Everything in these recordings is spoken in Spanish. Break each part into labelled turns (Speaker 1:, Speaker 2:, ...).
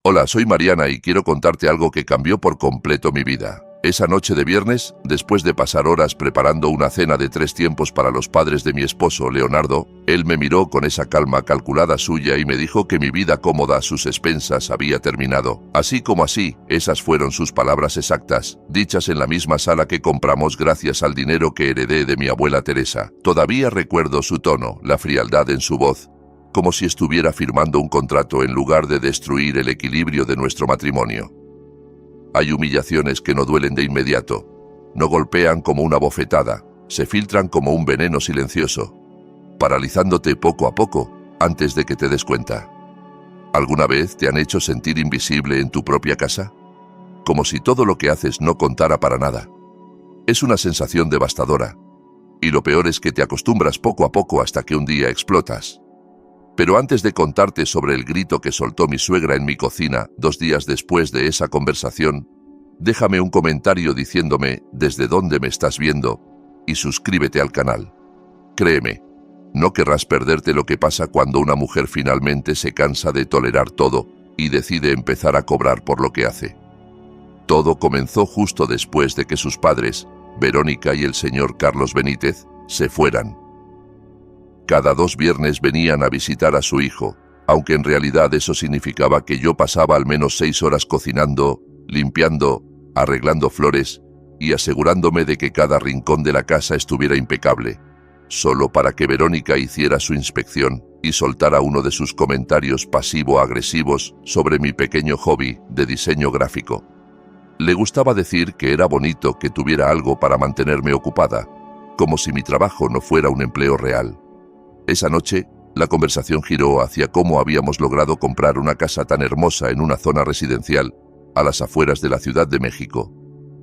Speaker 1: Hola, soy Mariana y quiero contarte algo que cambió por completo mi vida. Esa noche de viernes, después de pasar horas preparando una cena de 3 tiempos para los padres de mi esposo, Leonardo, él me miró con esa calma calculada suya y me dijo que mi vida cómoda a sus expensas había terminado. Así como así, esas fueron sus palabras exactas, dichas en la misma sala que compramos gracias al dinero que heredé de mi abuela Teresa. Todavía recuerdo su tono, la frialdad en su voz, como si estuviera firmando un contrato en lugar de destruir el equilibrio de nuestro matrimonio. Hay humillaciones que no duelen de inmediato, no golpean como una bofetada, se filtran como un veneno silencioso, paralizándote poco a poco antes de que te des cuenta. ¿Alguna vez te han hecho sentir invisible en tu propia casa? Como si todo lo que haces no contara para nada. Es una sensación devastadora, y lo peor es que te acostumbras poco a poco hasta que un día explotas. Pero antes de contarte sobre el grito que soltó mi suegra en mi cocina 2 días después de esa conversación, déjame un comentario diciéndome desde dónde me estás viendo y suscríbete al canal. Créeme, no querrás perderte lo que pasa cuando una mujer finalmente se cansa de tolerar todo y decide empezar a cobrar por lo que hace. Todo comenzó justo después de que sus padres, Verónica y el señor Carlos Benítez, se fueran. Cada 2 viernes venían a visitar a su hijo, aunque en realidad eso significaba que yo pasaba al menos 6 horas cocinando, limpiando, arreglando flores y asegurándome de que cada rincón de la casa estuviera impecable, solo para que Verónica hiciera su inspección y soltara uno de sus comentarios pasivo-agresivos sobre mi pequeño hobby de diseño gráfico. Le gustaba decir que era bonito que tuviera algo para mantenerme ocupada, como si mi trabajo no fuera un empleo real. Esa noche, la conversación giró hacia cómo habíamos logrado comprar una casa tan hermosa en una zona residencial a las afueras de la Ciudad de México.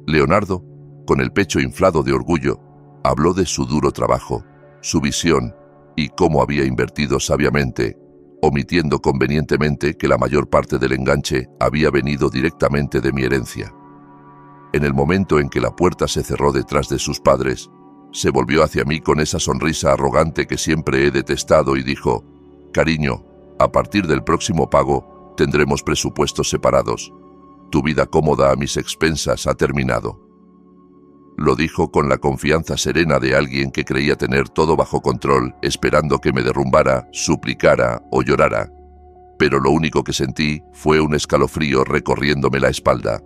Speaker 1: Leonardo, con el pecho inflado de orgullo, habló de su duro trabajo, su visión y cómo había invertido sabiamente, omitiendo convenientemente que la mayor parte del enganche había venido directamente de mi herencia. En el momento en que la puerta se cerró detrás de sus padres, se volvió hacia mí con esa sonrisa arrogante que siempre he detestado y dijo: «Cariño, a partir del próximo pago tendremos presupuestos separados. Tu vida cómoda a mis expensas ha terminado». Lo dijo con la confianza serena de alguien que creía tener todo bajo control, esperando que me derrumbara, suplicara o llorara. Pero lo único que sentí fue un escalofrío recorriéndome la espalda.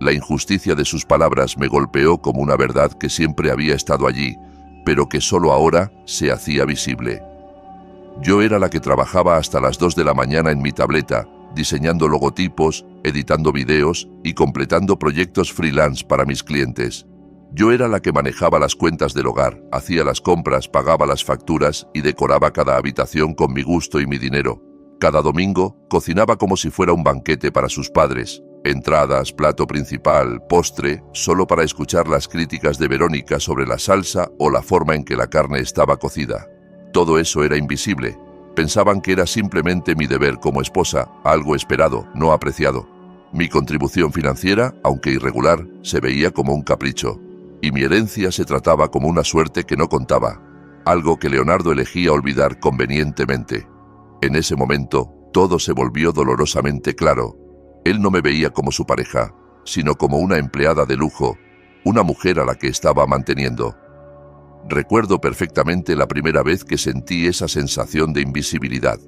Speaker 1: La injusticia de sus palabras me golpeó como una verdad que siempre había estado allí, pero que solo ahora se hacía visible. Yo era la que trabajaba hasta las 2 de la mañana en mi tableta, diseñando logotipos, editando videos y completando proyectos freelance para mis clientes. Yo era la que manejaba las cuentas del hogar, hacía las compras, pagaba las facturas y decoraba cada habitación con mi gusto y mi dinero. Cada domingo cocinaba como si fuera un banquete para sus padres. Entradas, plato principal, postre, solo para escuchar las críticas de Verónica sobre la salsa o la forma en que la carne estaba cocida. Todo eso era invisible. Pensaban que era simplemente mi deber como esposa, algo esperado, no apreciado. Mi contribución financiera, aunque irregular, se veía como un capricho. Y mi herencia se trataba como una suerte que no contaba, algo que Leonardo elegía olvidar convenientemente. En ese momento, todo se volvió dolorosamente claro. Él no me veía como su pareja, sino como una empleada de lujo, una mujer a la que estaba manteniendo. Recuerdo perfectamente la primera vez que sentí esa sensación de invisibilidad.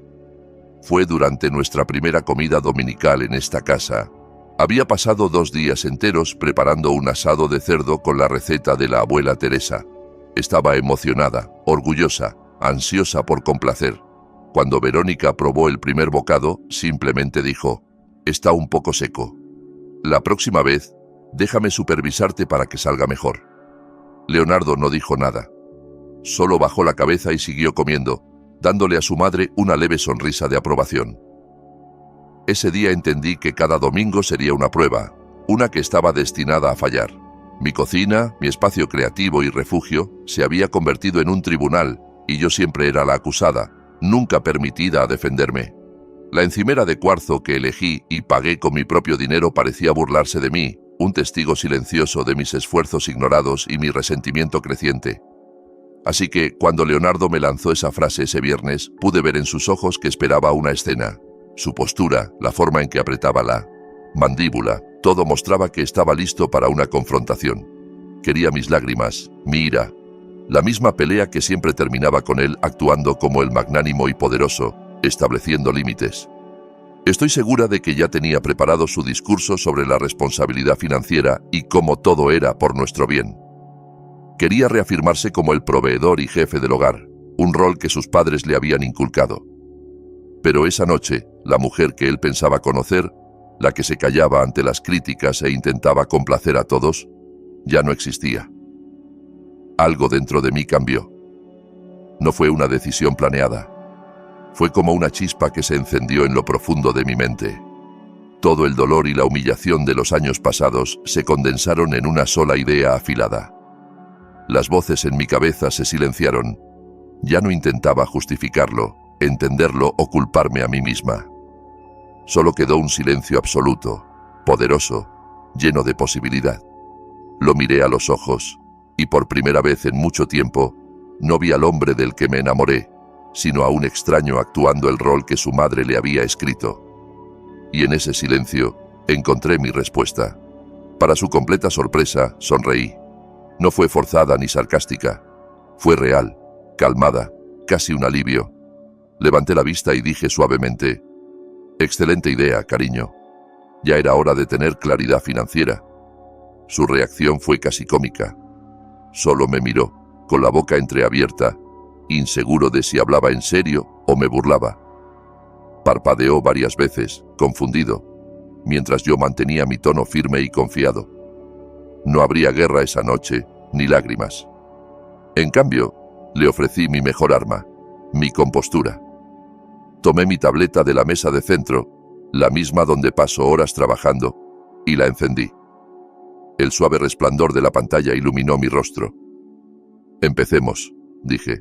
Speaker 1: Fue durante nuestra primera comida dominical en esta casa. Había pasado 2 días enteros preparando un asado de cerdo con la receta de la abuela Teresa. Estaba emocionada, orgullosa, ansiosa por complacer. Cuando Verónica probó el primer bocado, simplemente dijo: «Está un poco seco. La próxima vez, déjame supervisarte para que salga mejor». Leonardo no dijo nada. Solo bajó la cabeza y siguió comiendo, dándole a su madre una leve sonrisa de aprobación. Ese día entendí que cada domingo sería una prueba, una que estaba destinada a fallar. Mi cocina, mi espacio creativo y refugio, se había convertido en un tribunal, y yo siempre era la acusada, nunca permitida a defenderme. La encimera de cuarzo que elegí y pagué con mi propio dinero parecía burlarse de mí, un testigo silencioso de mis esfuerzos ignorados y mi resentimiento creciente. Así que, cuando Leonardo me lanzó esa frase ese viernes, pude ver en sus ojos que esperaba una escena. Su postura, la forma en que apretaba la mandíbula, todo mostraba que estaba listo para una confrontación. Quería mis lágrimas, mi ira, la misma pelea que siempre terminaba con él actuando como el magnánimo y poderoso, estableciendo límites. Estoy segura de que ya tenía preparado su discurso sobre la responsabilidad financiera y cómo todo era por nuestro bien. Quería reafirmarse como el proveedor y jefe del hogar, un rol que sus padres le habían inculcado. Pero esa noche, la mujer que él pensaba conocer, la que se callaba ante las críticas e intentaba complacer a todos, ya no existía. Algo dentro de mí cambió. No fue una decisión planeada. Fue como una chispa que se encendió en lo profundo de mi mente. Todo el dolor y la humillación de los años pasados se condensaron en una sola idea afilada. Las voces en mi cabeza se silenciaron. Ya no intentaba justificarlo, entenderlo o culparme a mí misma. Solo quedó un silencio absoluto, poderoso, lleno de posibilidad. Lo miré a los ojos, y por primera vez en mucho tiempo, no vi al hombre del que me enamoré, sino a un extraño actuando el rol que su madre le había escrito. Y en ese silencio, encontré mi respuesta. Para su completa sorpresa, sonreí. No fue forzada ni sarcástica. Fue real, calmada, casi un alivio. Levanté la vista y dije suavemente: «Excelente idea, cariño. Ya era hora de tener claridad financiera». Su reacción fue casi cómica. Solo me miró, con la boca entreabierta, inseguro de si hablaba en serio o me burlaba. Parpadeó varias veces, confundido, mientras yo mantenía mi tono firme y confiado. No habría guerra esa noche, ni lágrimas. En cambio, le ofrecí mi mejor arma, mi compostura. Tomé mi tableta de la mesa de centro, la misma donde paso horas trabajando, y la encendí. El suave resplandor de la pantalla iluminó mi rostro. «Empecemos», dije.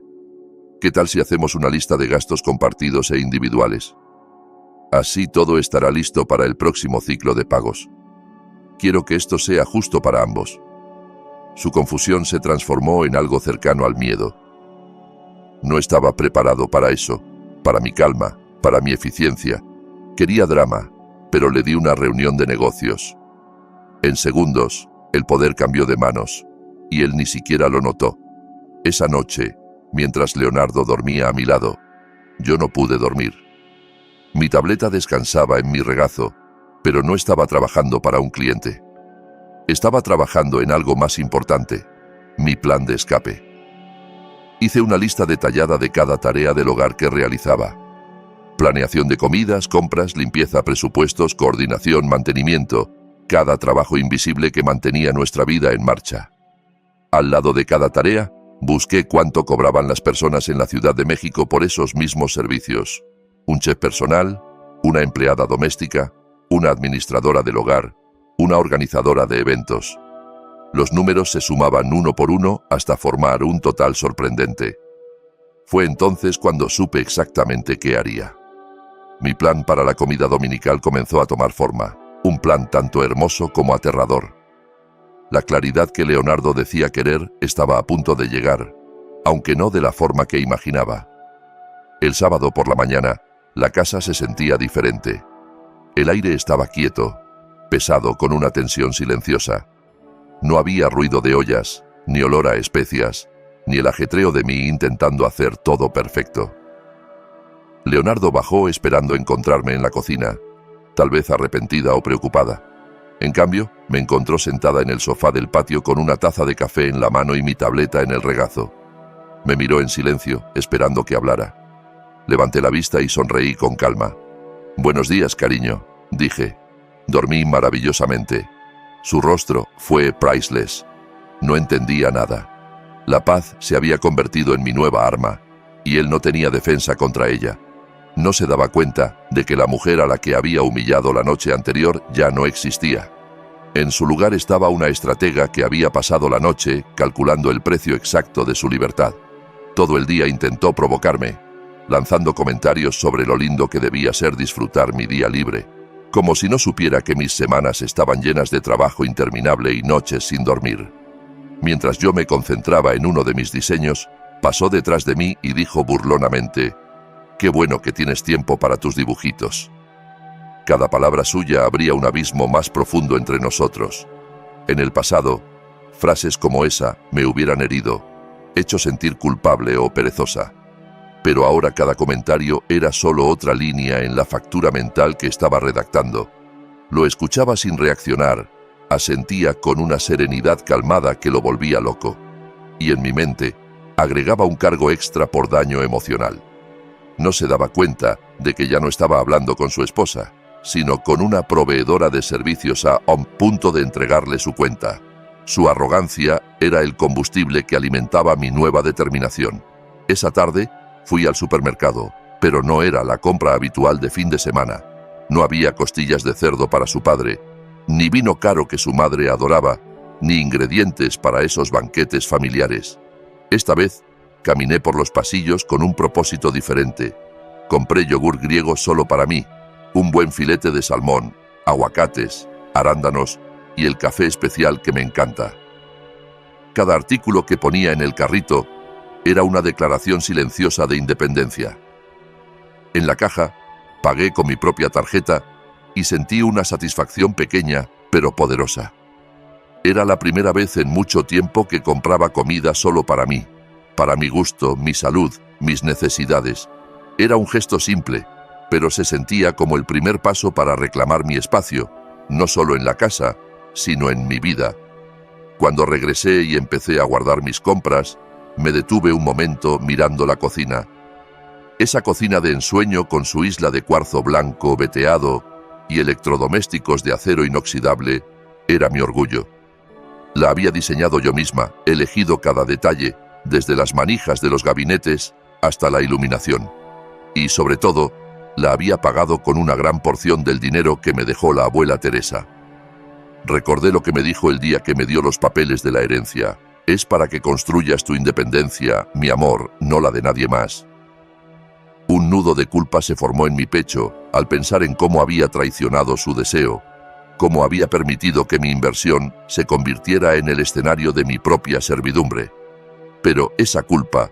Speaker 1: «¿Qué tal si hacemos una lista de gastos compartidos e individuales? Así todo estará listo para el próximo ciclo de pagos. Quiero que esto sea justo para ambos». Su confusión se transformó en algo cercano al miedo. No estaba preparado para eso, para mi calma, para mi eficiencia. Quería drama, pero le di una reunión de negocios. En segundos, el poder cambió de manos, y él ni siquiera lo notó. Esa noche, mientras Leonardo dormía a mi lado, yo no pude dormir. Mi tableta descansaba en mi regazo, pero no estaba trabajando para un cliente. Estaba trabajando en algo más importante, mi plan de escape. Hice una lista detallada de cada tarea del hogar que realizaba. Planeación de comidas, compras, limpieza, presupuestos, coordinación, mantenimiento, cada trabajo invisible que mantenía nuestra vida en marcha. Al lado de cada tarea, busqué cuánto cobraban las personas en la Ciudad de México por esos mismos servicios. Un chef personal, una empleada doméstica, una administradora del hogar, una organizadora de eventos. Los números se sumaban uno por uno hasta formar un total sorprendente. Fue entonces cuando supe exactamente qué haría. Mi plan para la comida dominical comenzó a tomar forma, un plan tanto hermoso como aterrador. La claridad que Leonardo decía querer estaba a punto de llegar, aunque no de la forma que imaginaba. El sábado por la mañana, la casa se sentía diferente. El aire estaba quieto, pesado con una tensión silenciosa. No había ruido de ollas, ni olor a especias, ni el ajetreo de mí intentando hacer todo perfecto. Leonardo bajó esperando encontrarme en la cocina, tal vez arrepentida o preocupada. En cambio, me encontró sentada en el sofá del patio con una taza de café en la mano y mi tableta en el regazo. Me miró en silencio, esperando que hablara. Levanté la vista y sonreí con calma. «Buenos días, cariño», dije. Dormí maravillosamente. Su rostro fue priceless. No entendía nada. La paz se había convertido en mi nueva arma, y él no tenía defensa contra ella. No se daba cuenta de que la mujer a la que había humillado la noche anterior ya no existía. En su lugar estaba una estratega que había pasado la noche calculando el precio exacto de su libertad. Todo el día intentó provocarme, lanzando comentarios sobre lo lindo que debía ser disfrutar mi día libre, como si no supiera que mis semanas estaban llenas de trabajo interminable y noches sin dormir. Mientras yo me concentraba en uno de mis diseños, pasó detrás de mí y dijo burlonamente: «Qué bueno que tienes tiempo para tus dibujitos». Cada palabra suya abría un abismo más profundo entre nosotros. En el pasado, frases como esa me hubieran herido, hecho sentir culpable o perezosa. Pero ahora cada comentario era solo otra línea en la factura mental que estaba redactando. Lo escuchaba sin reaccionar, asentía con una serenidad calmada que lo volvía loco. Y en mi mente, agregaba un cargo extra por daño emocional. No se daba cuenta de que ya no estaba hablando con su esposa, sino con una proveedora de servicios a punto de entregarle su cuenta. Su arrogancia era el combustible que alimentaba mi nueva determinación. Esa tarde, fui al supermercado, pero no era la compra habitual de fin de semana. No había costillas de cerdo para su padre, ni vino caro que su madre adoraba, ni ingredientes para esos banquetes familiares. Esta vez, caminé por los pasillos con un propósito diferente. Compré yogur griego solo para mí, un buen filete de salmón, aguacates, arándanos y el café especial que me encanta. Cada artículo que ponía en el carrito era una declaración silenciosa de independencia. En la caja, pagué con mi propia tarjeta y sentí una satisfacción pequeña, pero poderosa. Era la primera vez en mucho tiempo que compraba comida solo para mí, para mi gusto, mi salud, mis necesidades. Era un gesto simple, pero se sentía como el primer paso para reclamar mi espacio, no solo en la casa, sino en mi vida. Cuando regresé y empecé a guardar mis compras, me detuve un momento mirando la cocina. Esa cocina de ensueño con su isla de cuarzo blanco veteado y electrodomésticos de acero inoxidable era mi orgullo. La había diseñado yo misma, elegido cada detalle, desde las manijas de los gabinetes hasta la iluminación. Y sobre todo, la había pagado con una gran porción del dinero que me dejó la abuela Teresa. Recordé lo que me dijo el día que me dio los papeles de la herencia. Es para que construyas tu independencia, mi amor, no la de nadie más. Un nudo de culpa se formó en mi pecho al pensar en cómo había traicionado su deseo, cómo había permitido que mi inversión se convirtiera en el escenario de mi propia servidumbre. Pero esa culpa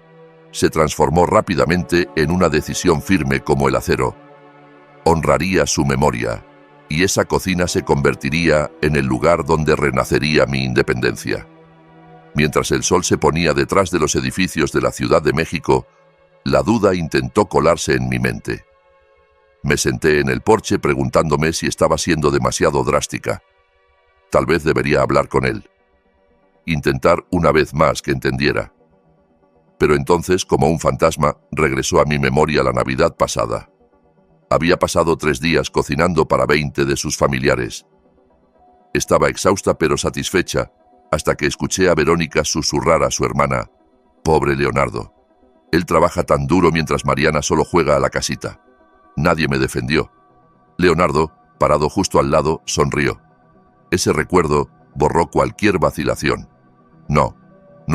Speaker 1: se transformó rápidamente en una decisión firme como el acero. Honraría su memoria, y esa cocina se convertiría en el lugar donde renacería mi independencia. Mientras el sol se ponía detrás de los edificios de la Ciudad de México, la duda intentó colarse en mi mente. Me senté en el porche preguntándome si estaba siendo demasiado drástica. Tal vez debería hablar con él. Intentar una vez más que entendiera. Pero entonces, como un fantasma, regresó a mi memoria la Navidad pasada. Había pasado 3 días cocinando para 20 de sus familiares. Estaba exhausta pero satisfecha, hasta que escuché a Verónica susurrar a su hermana: «Pobre Leonardo. Él trabaja tan duro mientras Mariana solo juega a la casita». Nadie me defendió. Leonardo, parado justo al lado, sonrió. Ese recuerdo borró cualquier vacilación. No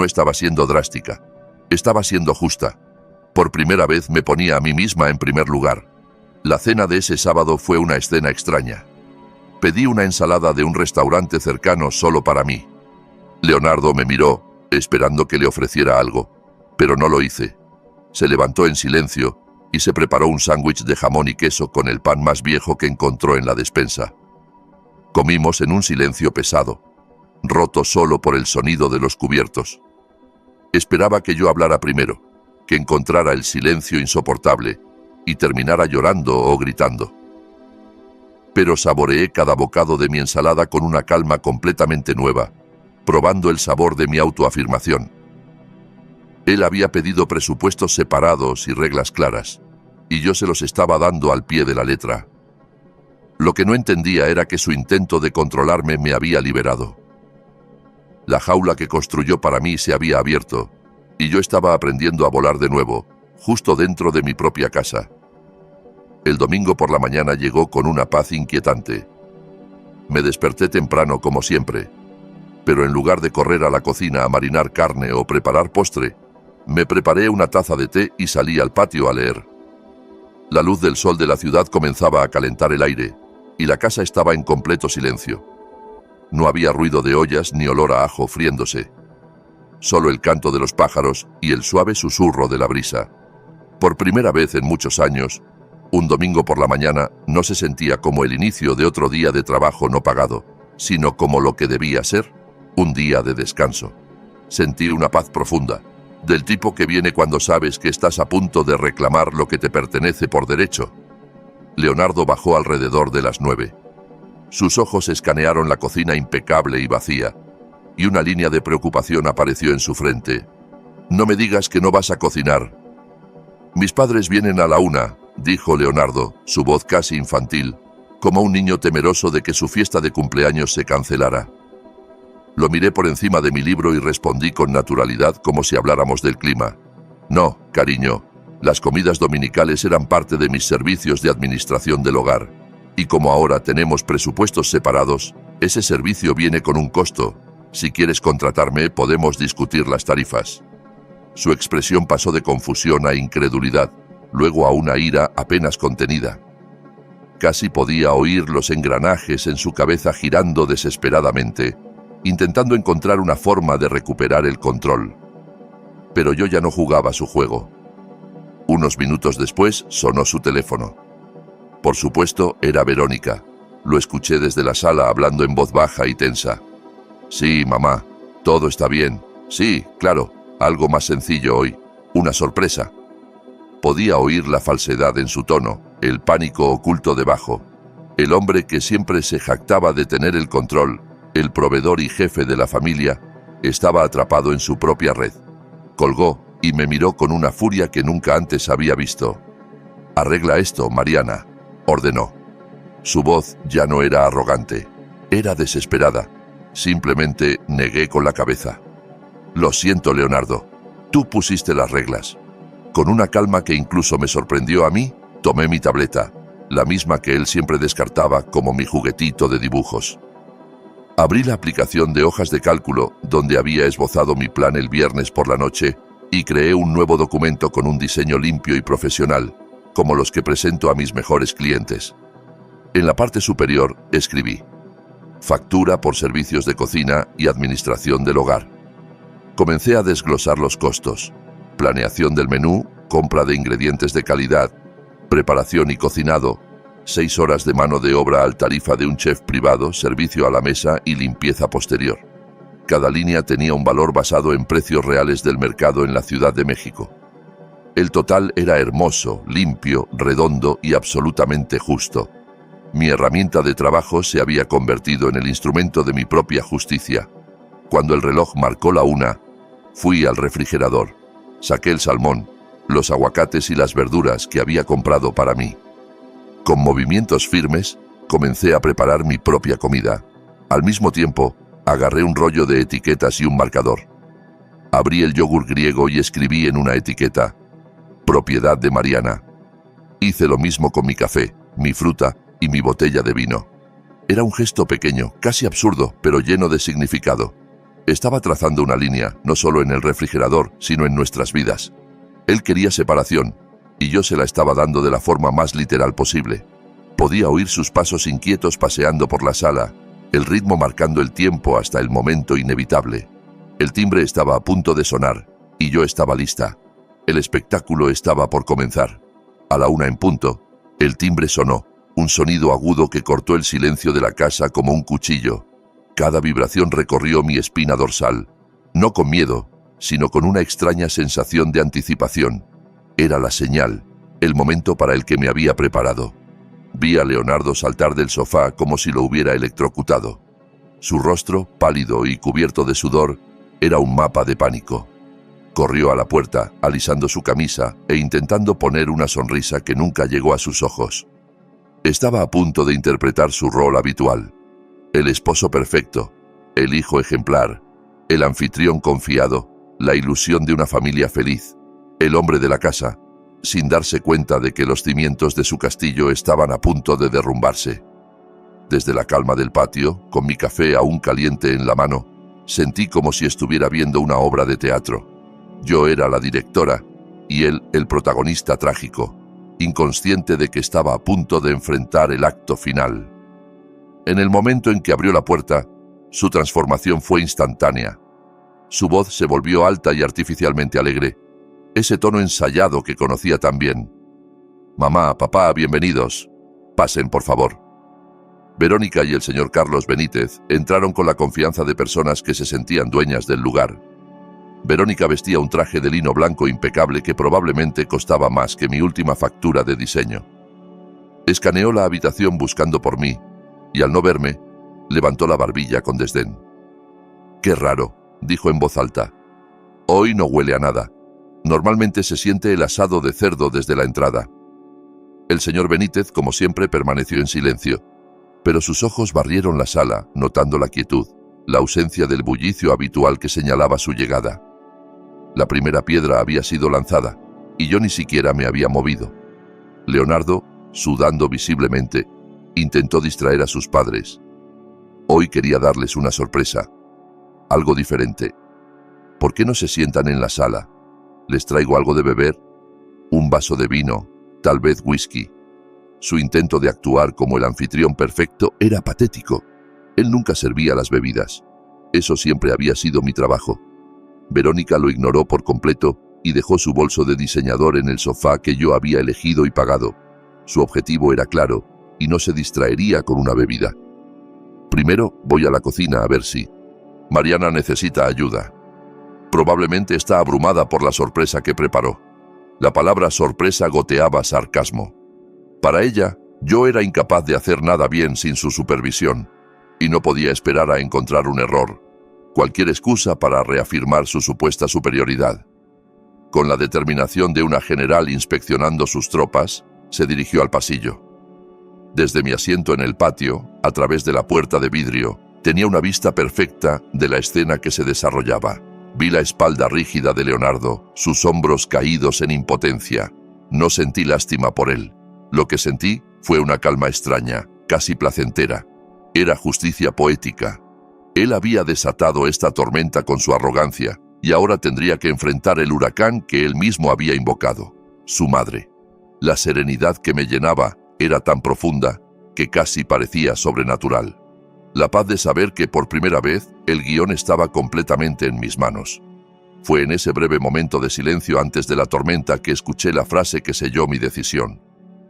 Speaker 1: estaba siendo drástica. Estaba siendo justa. Por primera vez me ponía a mí misma en primer lugar. La cena de ese sábado fue una escena extraña. Pedí una ensalada de un restaurante cercano solo para mí. Leonardo me miró, esperando que le ofreciera algo, pero no lo hice. Se levantó en silencio y se preparó un sándwich de jamón y queso con el pan más viejo que encontró en la despensa. Comimos en un silencio pesado, roto solo por el sonido de los cubiertos. Esperaba que yo hablara primero, que encontrara el silencio insoportable y terminara llorando o gritando. Pero saboreé cada bocado de mi ensalada con una calma completamente nueva, probando el sabor de mi autoafirmación. Él había pedido presupuestos separados y reglas claras, y yo se los estaba dando al pie de la letra. Lo que no entendía era que su intento de controlarme me había liberado. La jaula que construyó para mí se había abierto, y yo estaba aprendiendo a volar de nuevo, justo dentro de mi propia casa. El domingo por la mañana llegó con una paz inquietante. Me desperté temprano como siempre, pero en lugar de correr a la cocina a marinar carne o preparar postre, me preparé una taza de té y salí al patio a leer. La luz del sol de la ciudad comenzaba a calentar el aire, y la casa estaba en completo silencio. No había ruido de ollas ni olor a ajo friéndose. Solo el canto de los pájaros y el suave susurro de la brisa. Por primera vez en muchos años, Un domingo por la mañana no se sentía como el inicio de otro día de trabajo no pagado, sino como lo que debía ser, un día de descanso. Sentí una paz profunda, del tipo que viene cuando sabes que estás a punto de reclamar lo que te pertenece por derecho. Leonardo bajó alrededor de las 9. Sus ojos escanearon la cocina impecable y vacía, y una línea de preocupación apareció en su frente. «No me digas que no vas a cocinar». «Mis padres vienen a la 1», dijo Leonardo, su voz casi infantil, como un niño temeroso de que su fiesta de cumpleaños se cancelara. Lo miré por encima de mi libro y respondí con naturalidad como si habláramos del clima. «No, cariño, las comidas dominicales eran parte de mis servicios de administración del hogar, y como ahora tenemos presupuestos separados, ese servicio viene con un costo. Si quieres contratarme, podemos discutir las tarifas». Su expresión pasó de confusión a incredulidad, luego a una ira apenas contenida. Casi podía oír los engranajes en su cabeza girando desesperadamente, intentando encontrar una forma de recuperar el control. Pero yo ya no jugaba su juego. Unos minutos después sonó su teléfono. Por supuesto, era Verónica. Lo escuché desde la sala hablando en voz baja y tensa. «Sí, mamá, todo está bien. Sí, claro, algo más sencillo hoy. Una sorpresa». Podía oír la falsedad en su tono, el pánico oculto debajo. El hombre que siempre se jactaba de tener el control, el proveedor y jefe de la familia, estaba atrapado en su propia red. Colgó y me miró con una furia que nunca antes había visto. «Arregla esto, Mariana», ordenó. Su voz ya no era arrogante, era desesperada. Simplemente negué con la cabeza. «Lo siento, Leonardo. Tú pusiste las reglas». Con una calma que incluso me sorprendió a mí, tomé mi tableta, la misma que él siempre descartaba como mi juguetito de dibujos. Abrí la aplicación de hojas de cálculo donde había esbozado mi plan el viernes por la noche y creé un nuevo documento con un diseño limpio y profesional, como los que presento a mis mejores clientes. En la parte superior escribí: factura por servicios de cocina y administración del hogar. Comencé a desglosar los costos: planeación del menú, compra de ingredientes de calidad, preparación y cocinado, 6 horas de mano de obra al tarifa de un chef privado, servicio a la mesa y limpieza posterior. Cada línea tenía un valor basado en precios reales del mercado en la Ciudad de México. El total era hermoso, limpio, redondo y absolutamente justo. Mi herramienta de trabajo se había convertido en el instrumento de mi propia justicia. Cuando el reloj marcó la 1, fui al refrigerador. Saqué el salmón, los aguacates y las verduras que había comprado para mí. Con movimientos firmes, comencé a preparar mi propia comida. Al mismo tiempo, agarré un rollo de etiquetas y un marcador. Abrí el yogur griego y escribí en una etiqueta: propiedad de Mariana. Hice lo mismo con mi café, mi fruta y mi botella de vino. Era un gesto pequeño, casi absurdo, pero lleno de significado. Estaba trazando una línea, no solo en el refrigerador, sino en nuestras vidas. Él quería separación, y yo se la estaba dando de la forma más literal posible. Podía oír sus pasos inquietos paseando por la sala, el ritmo marcando el tiempo hasta el momento inevitable. El timbre estaba a punto de sonar, y yo estaba lista. El espectáculo estaba por comenzar. A la 1 en punto, el timbre sonó, un sonido agudo que cortó el silencio de la casa como un cuchillo. Cada vibración recorrió mi espina dorsal, no con miedo, sino con una extraña sensación de anticipación. Era la señal, el momento para el que me había preparado. Vi a Leonardo saltar del sofá como si lo hubiera electrocutado. Su rostro, pálido y cubierto de sudor, era un mapa de pánico. Corrió a la puerta, alisando su camisa e intentando poner una sonrisa que nunca llegó a sus ojos. Estaba a punto de interpretar su rol habitual. El esposo perfecto, el hijo ejemplar, el anfitrión confiado, la ilusión de una familia feliz, el hombre de la casa, sin darse cuenta de que los cimientos de su castillo estaban a punto de derrumbarse. Desde la calma del patio, con mi café aún caliente en la mano, sentí como si estuviera viendo una obra de teatro. Yo era la directora y él el protagonista trágico, inconsciente de que estaba a punto de enfrentar el acto final. En el momento en que abrió la puerta, su transformación fue instantánea. Su voz se volvió alta y artificialmente alegre, ese tono ensayado que conocía tan bien. Mamá, papá, bienvenidos. Pasen, por favor. Verónica y el señor Carlos Benítez entraron con la confianza de personas que se sentían dueñas del lugar. Verónica vestía un traje de lino blanco impecable que probablemente costaba más que mi última factura de diseño. Escaneó la habitación buscando por mí, y al no verme, levantó la barbilla con desdén. «Qué raro», dijo en voz alta. «Hoy no huele a nada. Normalmente se siente el asado de cerdo desde la entrada». El señor Benítez, como siempre, permaneció en silencio, pero sus ojos barrieron la sala, notando la quietud, la ausencia del bullicio habitual que señalaba su llegada. La primera piedra había sido lanzada, y yo ni siquiera me había movido. Leonardo, sudando visiblemente, intentó distraer a sus padres. Hoy quería darles una sorpresa, algo diferente. ¿Por qué no se sientan en la sala? ¿Les traigo algo de beber? Un vaso de vino, tal vez whisky. Su intento de actuar como el anfitrión perfecto era patético. Él nunca servía las bebidas. Eso siempre había sido mi trabajo. Verónica lo ignoró por completo y dejó su bolso de diseñador en el sofá que yo había elegido y pagado. Su objetivo era claro y no se distraería con una bebida. Primero voy a la cocina a ver si... Mariana necesita ayuda. Probablemente está abrumada por la sorpresa que preparó. La palabra sorpresa goteaba sarcasmo. Para ella, yo era incapaz de hacer nada bien sin su supervisión, y no podía esperar a encontrar un error, cualquier excusa para reafirmar su supuesta superioridad. Con la determinación de una general inspeccionando sus tropas, se dirigió al pasillo. Desde mi asiento en el patio, a través de la puerta de vidrio, tenía una vista perfecta de la escena que se desarrollaba. Vi la espalda rígida de Leonardo, sus hombros caídos en impotencia. No sentí lástima por él. Lo que sentí fue una calma extraña, casi placentera. Era justicia poética. Él había desatado esta tormenta con su arrogancia, y ahora tendría que enfrentar el huracán que él mismo había invocado, su madre. La serenidad que me llenaba era tan profunda que casi parecía sobrenatural. La paz de saber que por primera vez el guión estaba completamente en mis manos. Fue en ese breve momento de silencio antes de la tormenta que escuché la frase que selló mi decisión.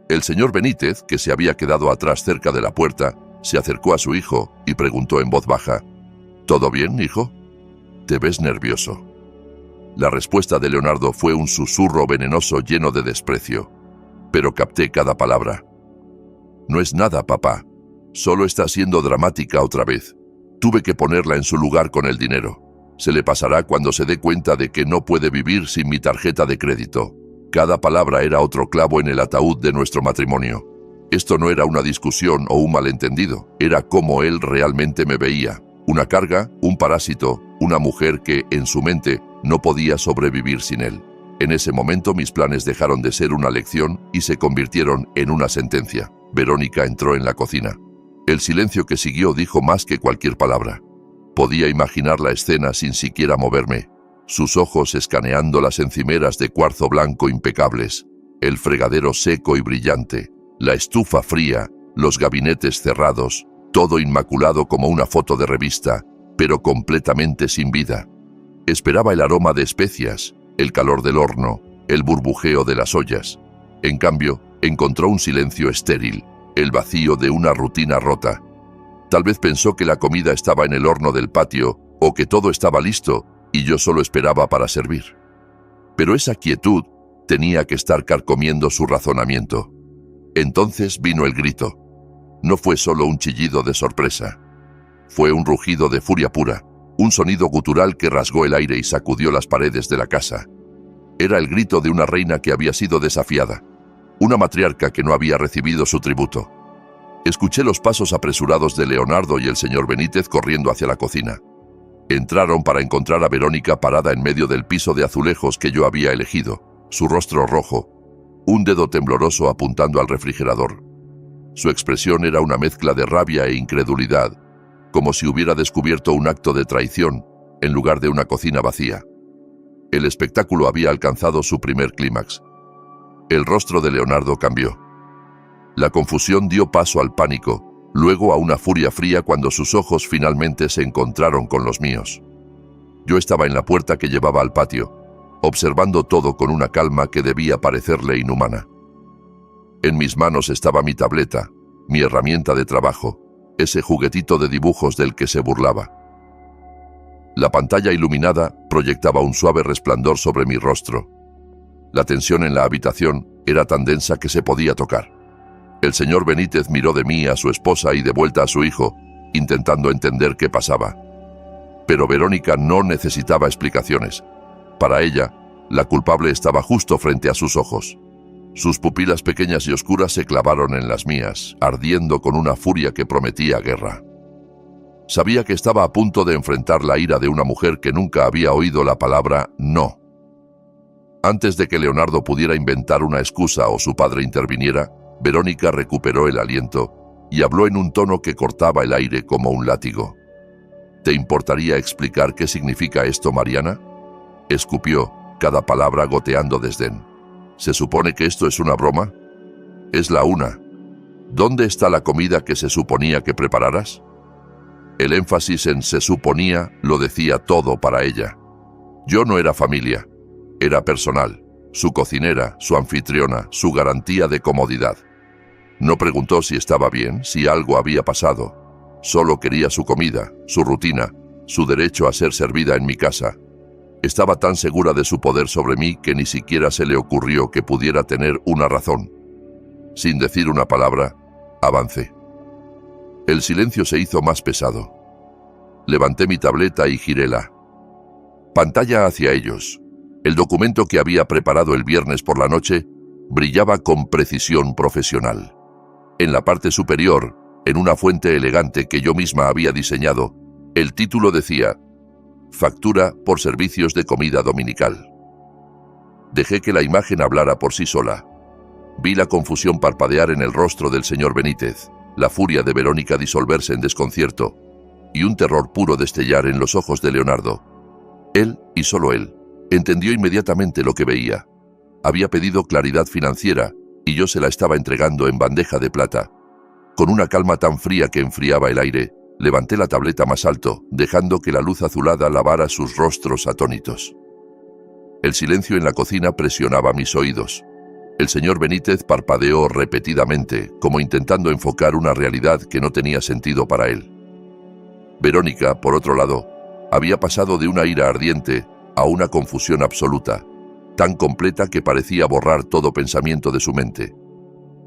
Speaker 1: El señor Benítez, que se había quedado atrás cerca de la puerta, se acercó a su hijo y preguntó en voz baja: «¿Todo bien, hijo? Te ves nervioso». La respuesta de Leonardo fue un susurro venenoso lleno de desprecio, pero capté cada palabra. «No es nada, papá. Solo está siendo dramática otra vez. Tuve que ponerla en su lugar con el dinero. Se le pasará cuando se dé cuenta de que no puede vivir sin mi tarjeta de crédito». Cada palabra era otro clavo en el ataúd de nuestro matrimonio. Esto no era una discusión o un malentendido, era cómo él realmente me veía. Una carga, un parásito, una mujer que, en su mente, no podía sobrevivir sin él. En ese momento mis planes dejaron de ser una lección y se convirtieron en una sentencia. Verónica entró en la cocina. El silencio que siguió dijo más que cualquier palabra. Podía imaginar la escena sin siquiera moverme. Sus ojos escaneando las encimeras de cuarzo blanco impecables, el fregadero seco y brillante, la estufa fría, los gabinetes cerrados, todo inmaculado como una foto de revista, pero completamente sin vida. Esperaba el aroma de especias, el calor del horno, el burbujeo de las ollas. En cambio, encontró un silencio estéril, el vacío de una rutina rota. Tal vez pensó que la comida estaba en el horno del patio o que todo estaba listo y yo solo esperaba para servir. Pero esa quietud tenía que estar carcomiendo su razonamiento. Entonces vino el grito. No fue solo un chillido de sorpresa. Fue un rugido de furia pura, un sonido gutural que rasgó el aire y sacudió las paredes de la casa. Era el grito de una reina que había sido desafiada, una matriarca que no había recibido su tributo. Escuché los pasos apresurados de Leonardo y el señor Benítez corriendo hacia la cocina. Entraron para encontrar a Verónica parada en medio del piso de azulejos que yo había elegido, su rostro rojo, un dedo tembloroso apuntando al refrigerador. Su expresión era una mezcla de rabia e incredulidad, como si hubiera descubierto un acto de traición en lugar de una cocina vacía. El espectáculo había alcanzado su primer clímax. El rostro de Leonardo cambió. La confusión dio paso al pánico, luego a una furia fría cuando sus ojos finalmente se encontraron con los míos. Yo estaba en la puerta que llevaba al patio, observando todo con una calma que debía parecerle inhumana. En mis manos estaba mi tableta, mi herramienta de trabajo, ese juguetito de dibujos del que se burlaba. La pantalla iluminada proyectaba un suave resplandor sobre mi rostro. La tensión en la habitación era tan densa que se podía tocar. El señor Benítez miró de mí a su esposa y de vuelta a su hijo, intentando entender qué pasaba. Pero Verónica no necesitaba explicaciones. Para ella, la culpable estaba justo frente a sus ojos. Sus pupilas pequeñas y oscuras se clavaron en las mías, ardiendo con una furia que prometía guerra. Sabía que estaba a punto de enfrentar la ira de una mujer que nunca había oído la palabra no. Antes de que Leonardo pudiera inventar una excusa o su padre interviniera, Verónica recuperó el aliento y habló en un tono que cortaba el aire como un látigo. ¿Te importaría explicar qué significa esto, Mariana? Escupió, cada palabra goteando desdén. ¿Se supone que esto es una broma? Es la una. ¿Dónde está la comida que se suponía que prepararas? El énfasis en se suponía lo decía todo para ella. Yo no era familia, era personal, su cocinera, su anfitriona, su garantía de comodidad. No preguntó si estaba bien, si algo había pasado. Solo quería su comida, su rutina, su derecho a ser servida en mi casa. Estaba tan segura de su poder sobre mí que ni siquiera se le ocurrió que pudiera tener una razón. Sin decir una palabra, avancé. El silencio se hizo más pesado. Levanté mi tableta y giréla. Pantalla hacia ellos. El documento que había preparado el viernes por la noche brillaba con precisión profesional. En la parte superior, en una fuente elegante que yo misma había diseñado, el título decía: Factura por servicios de comida dominical. Dejé que la imagen hablara por sí sola. Vi la confusión parpadear en el rostro del señor Benítez, la furia de Verónica disolverse en desconcierto, y un terror puro destellar en los ojos de Leonardo. Él, y solo él, entendió inmediatamente lo que veía. Había pedido claridad financiera, y yo se la estaba entregando en bandeja de plata. Con una calma tan fría que enfriaba el aire, levanté la tableta más alto, dejando que la luz azulada lavara sus rostros atónitos. El silencio en la cocina presionaba mis oídos. El señor Benítez parpadeó repetidamente, como intentando enfocar una realidad que no tenía sentido para él. Verónica, por otro lado, había pasado de una ira ardiente a una confusión absoluta, tan completa que parecía borrar todo pensamiento de su mente.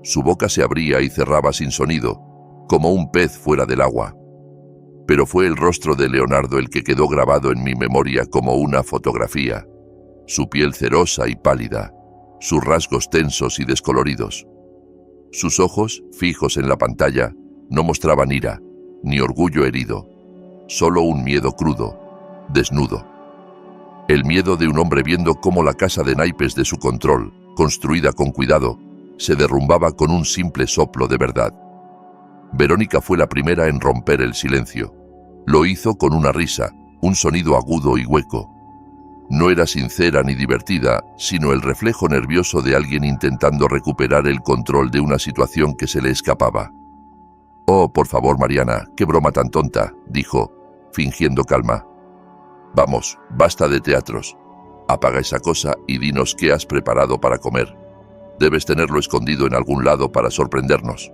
Speaker 1: Su boca se abría y cerraba sin sonido, como un pez fuera del agua. Pero fue el rostro de Leonardo el que quedó grabado en mi memoria como una fotografía. Su piel cerosa y pálida, sus rasgos tensos y descoloridos. Sus ojos, fijos en la pantalla, no mostraban ira, ni orgullo herido, solo un miedo crudo, desnudo. El miedo de un hombre viendo cómo la casa de naipes de su control, construida con cuidado, se derrumbaba con un simple soplo de verdad. Verónica fue la primera en romper el silencio. Lo hizo con una risa, un sonido agudo y hueco. No era sincera ni divertida, sino el reflejo nervioso de alguien intentando recuperar el control de una situación que se le escapaba. «Oh, por favor, Mariana, qué broma tan tonta», dijo, fingiendo calma. «Vamos, basta de teatros. Apaga esa cosa y dinos qué has preparado para comer. Debes tenerlo escondido en algún lado para sorprendernos».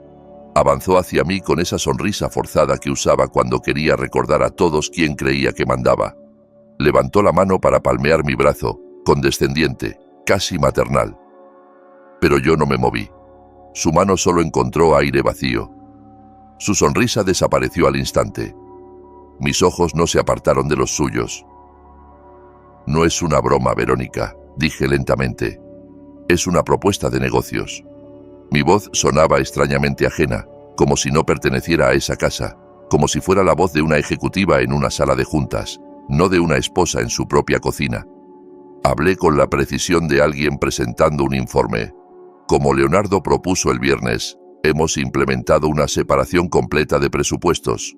Speaker 1: Avanzó hacia mí con esa sonrisa forzada que usaba cuando quería recordar a todos quién creía que mandaba. Levantó la mano para palmear mi brazo, condescendiente, casi maternal. Pero yo no me moví. Su mano solo encontró aire vacío. Su sonrisa desapareció al instante. Mis ojos no se apartaron de los suyos. «No es una broma, Verónica», dije lentamente. «Es una propuesta de negocios». Mi voz sonaba extrañamente ajena, como si no perteneciera a esa casa, como si fuera la voz de una ejecutiva en una sala de juntas, no de una esposa en su propia cocina. Hablé con la precisión de alguien presentando un informe. Como Leonardo propuso el viernes, hemos implementado una separación completa de presupuestos.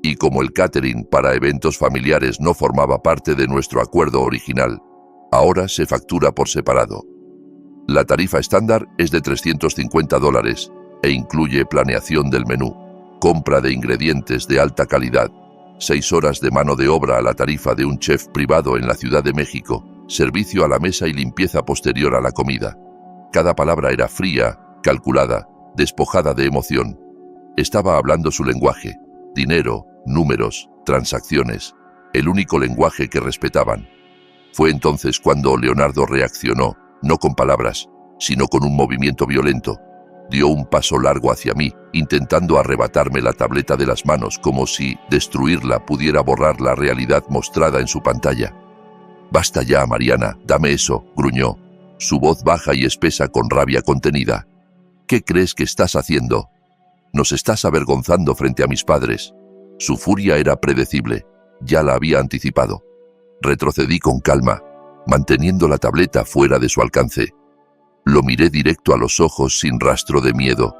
Speaker 1: Y como el catering para eventos familiares no formaba parte de nuestro acuerdo original, ahora se factura por separado. La tarifa estándar es de $350 e incluye planeación del menú, compra de ingredientes de alta calidad, 6 horas de mano de obra a la tarifa de un chef privado en la Ciudad de México, servicio a la mesa y limpieza posterior a la comida. Cada palabra era fría, calculada, despojada de emoción. Estaba hablando su lenguaje: dinero, números, transacciones, el único lenguaje que respetaban. Fue entonces cuando Leonardo reaccionó, no con palabras, sino con un movimiento violento. Dio un paso largo hacia mí, intentando arrebatarme la tableta de las manos como si destruirla pudiera borrar la realidad mostrada en su pantalla. «Basta ya, Mariana, dame eso», gruñó, su voz baja y espesa con rabia contenida. «¿Qué crees que estás haciendo? Nos estás avergonzando frente a mis padres». Su furia era predecible, ya la había anticipado. Retrocedí con calma, manteniendo la tableta fuera de su alcance. Lo miré directo a los ojos sin rastro de miedo.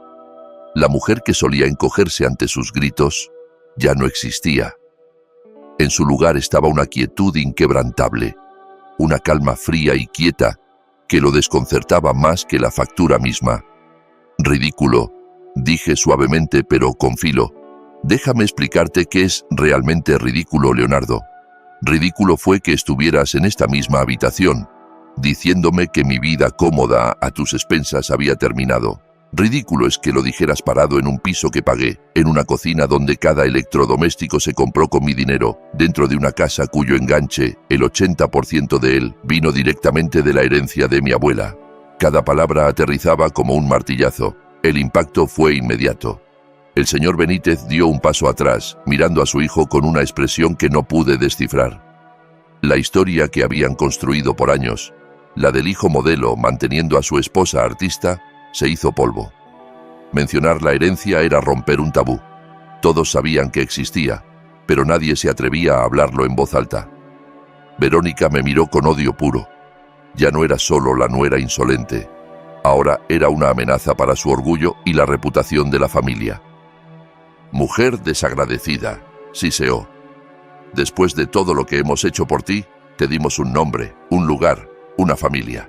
Speaker 1: La mujer que solía encogerse ante sus gritos ya no existía. En su lugar estaba una quietud inquebrantable, una calma fría y quieta que lo desconcertaba más que la factura misma. «Ridículo», dije suavemente pero con filo. «Déjame explicarte qué es realmente ridículo, Leonardo. Ridículo fue que estuvieras en esta misma habitación, diciéndome que mi vida cómoda a tus expensas había terminado. Ridículo es que lo dijeras parado en un piso que pagué, en una cocina donde cada electrodoméstico se compró con mi dinero, dentro de una casa cuyo enganche, el 80% de él, vino directamente de la herencia de mi abuela». Cada palabra aterrizaba como un martillazo. El impacto fue inmediato. El señor Benítez dio un paso atrás, mirando a su hijo con una expresión que no pude descifrar. La historia que habían construido por años, la del hijo modelo manteniendo a su esposa artista, se hizo polvo. Mencionar la herencia era romper un tabú. Todos sabían que existía, pero nadie se atrevía a hablarlo en voz alta. Verónica me miró con odio puro. Ya no era solo la nuera insolente. Ahora era una amenaza para su orgullo y la reputación de la familia. «Mujer desagradecida», siseó. «Después de todo lo que hemos hecho por ti, te dimos un nombre, un lugar, una familia».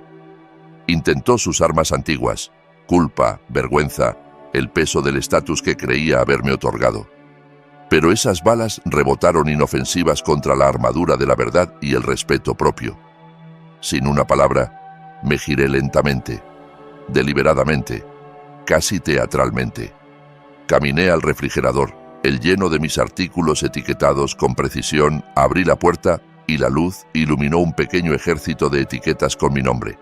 Speaker 1: Intentó sus armas antiguas: culpa, vergüenza, el peso del estatus que creía haberme otorgado. Pero esas balas rebotaron inofensivas contra la armadura de la verdad y el respeto propio. Sin una palabra, me giré lentamente, deliberadamente, casi teatralmente. Caminé al refrigerador, el lleno de mis artículos etiquetados con precisión, abrí la puerta y la luz iluminó un pequeño ejército de etiquetas con mi nombre.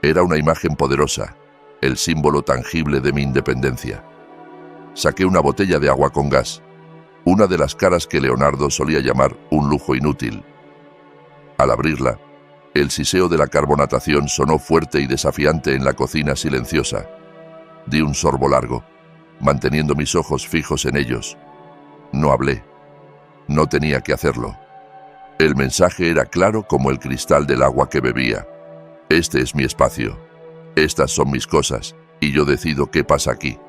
Speaker 1: Era una imagen poderosa, el símbolo tangible de mi independencia. Saqué una botella de agua con gas, una de las caras que Leonardo solía llamar un lujo inútil. Al abrirla, el siseo de la carbonatación sonó fuerte y desafiante en la cocina silenciosa. Di un sorbo largo, manteniendo mis ojos fijos en ellos. No hablé. No tenía que hacerlo. El mensaje era claro como el cristal del agua que bebía. Este es mi espacio. Estas son mis cosas, y yo decido qué pasa aquí.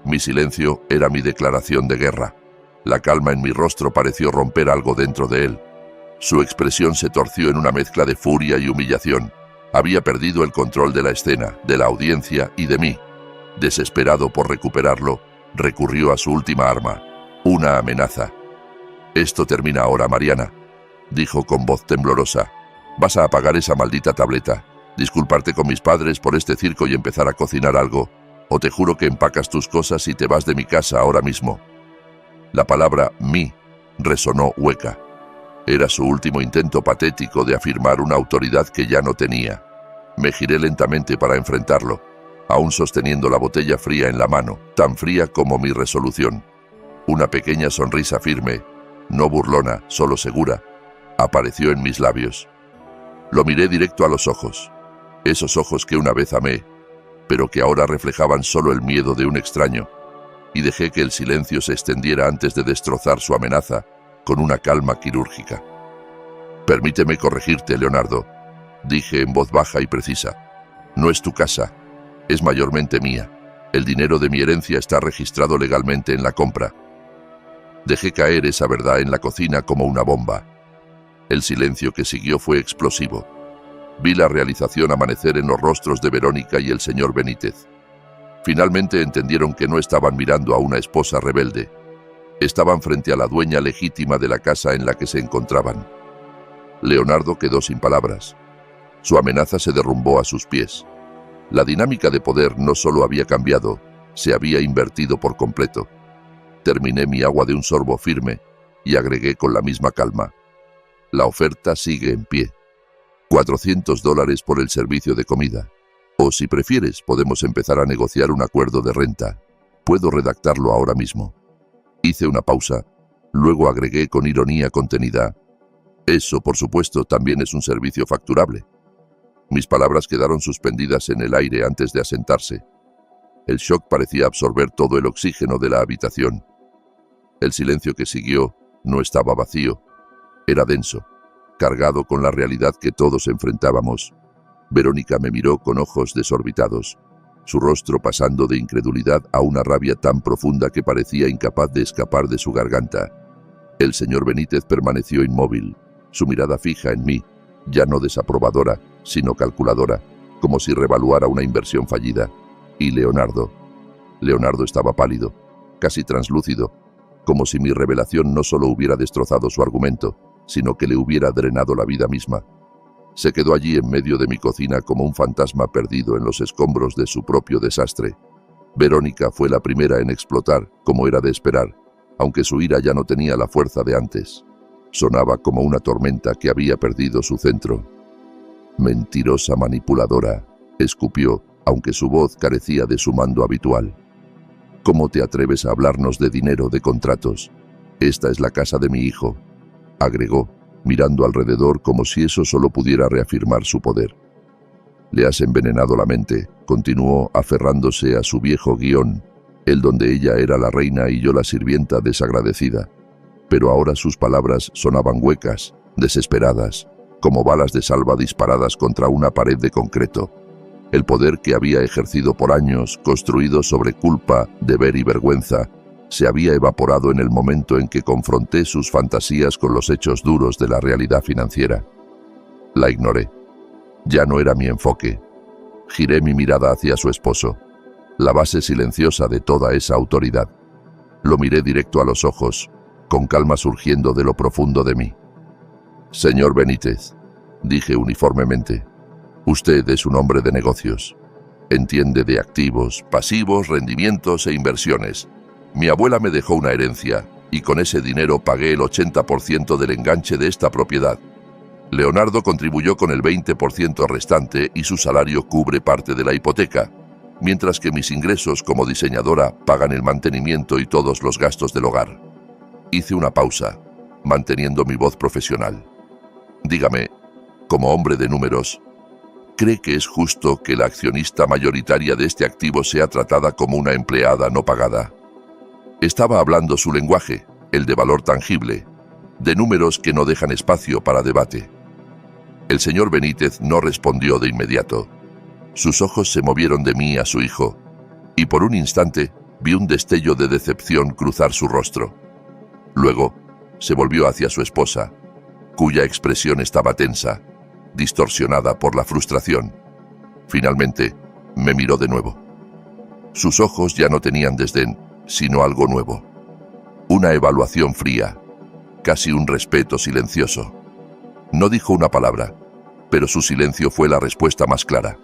Speaker 1: Mi silencio era mi declaración de guerra. La calma en mi rostro pareció romper algo dentro de él. Su expresión se torció en una mezcla de furia y humillación. Había perdido el control de la escena, de la audiencia y de mí. Desesperado por recuperarlo, recurrió a su última arma, una amenaza. «Esto termina ahora, Mariana», dijo con voz temblorosa. «Vas a apagar esa maldita tableta, disculparte con mis padres por este circo y empezar a cocinar algo, o te juro que empacas tus cosas y te vas de mi casa ahora mismo». La palabra «mí» resonó hueca. Era su último intento patético de afirmar una autoridad que ya no tenía. Me giré lentamente para enfrentarlo, aún sosteniendo la botella fría en la mano, tan fría como mi resolución. Una pequeña sonrisa firme, no burlona, solo segura, apareció en mis labios. Lo miré directo a los ojos, esos ojos que una vez amé, pero que ahora reflejaban solo el miedo de un extraño, y dejé que el silencio se extendiera antes de destrozar su amenaza con una calma quirúrgica. «Permíteme corregirte, Leonardo», dije en voz baja y precisa. «No es tu casa, es mayormente mía. El dinero de mi herencia está registrado legalmente en la compra». Dejé caer esa verdad en la cocina como una bomba. El silencio que siguió fue explosivo. Vi la realización amanecer en los rostros de Verónica y el señor Benítez. Finalmente entendieron que no estaban mirando a una esposa rebelde. Estaban frente a la dueña legítima de la casa en la que se encontraban. Leonardo quedó sin palabras. Su amenaza se derrumbó a sus pies. La dinámica de poder no solo había cambiado, se había invertido por completo. Terminé mi agua de un sorbo firme y agregué con la misma calma: la oferta sigue en pie. $400 por el servicio de comida. O si prefieres, podemos empezar a negociar un acuerdo de renta. Puedo redactarlo ahora mismo. Hice una pausa, luego agregué con ironía contenida: eso, por supuesto, también es un servicio facturable. Mis palabras quedaron suspendidas en el aire antes de asentarse. El shock parecía absorber todo el oxígeno de la habitación. El silencio que siguió no estaba vacío, era denso, cargado con la realidad que todos enfrentábamos. Verónica me miró con ojos desorbitados, su rostro pasando de incredulidad a una rabia tan profunda que parecía incapaz de escapar de su garganta. El señor Benítez permaneció inmóvil, su mirada fija en mí, ya no desaprobadora, sino calculadora, como si revaluara una inversión fallida. Y Leonardo estaba pálido, casi translúcido, como si mi revelación no solo hubiera destrozado su argumento, sino que le hubiera drenado la vida misma. Se quedó allí en medio de mi cocina como un fantasma perdido en los escombros de su propio desastre. Verónica fue la primera en explotar, como era de esperar, aunque su ira ya no tenía la fuerza de antes. Sonaba como una tormenta que había perdido su centro. «Mentirosa manipuladora», escupió, aunque su voz carecía de su mando habitual. «¿Cómo te atreves a hablarnos de dinero, de contratos? Esta es la casa de mi hijo», agregó, mirando alrededor como si eso solo pudiera reafirmar su poder. «Le has envenenado la mente», continuó, aferrándose a su viejo guión, el donde ella era la reina y yo la sirvienta desagradecida. Pero ahora sus palabras sonaban huecas, desesperadas, como balas de salva disparadas contra una pared de concreto. El poder que había ejercido por años, construido sobre culpa, deber y vergüenza, se había evaporado en el momento en que confronté sus fantasías con los hechos duros de la realidad financiera. La ignoré. Ya no era mi enfoque. Giré mi mirada hacia su esposo, la base silenciosa de toda esa autoridad. Lo miré directo a los ojos, con calma surgiendo de lo profundo de mí. «Señor Benítez», dije uniformemente, «usted es un hombre de negocios. Entiende de activos, pasivos, rendimientos e inversiones. Mi abuela me dejó una herencia, y con ese dinero pagué el 80% del enganche de esta propiedad. Leonardo contribuyó con el 20% restante y su salario cubre parte de la hipoteca, mientras que mis ingresos como diseñadora pagan el mantenimiento y todos los gastos del hogar». Hice una pausa, manteniendo mi voz profesional. «Dígame, como hombre de números, ¿cree que es justo que la accionista mayoritaria de este activo sea tratada como una empleada no pagada?» Estaba hablando su lenguaje, el de valor tangible, de números que no dejan espacio para debate. El señor Benítez no respondió de inmediato. Sus ojos se movieron de mí a su hijo, y por un instante vi un destello de decepción cruzar su rostro. Luego se volvió hacia su esposa, cuya expresión estaba tensa, distorsionada por la frustración. Finalmente, me miró de nuevo. Sus ojos ya no tenían desdén, sino algo nuevo. Una evaluación fría, casi un respeto silencioso. No dijo una palabra, pero su silencio fue la respuesta más clara.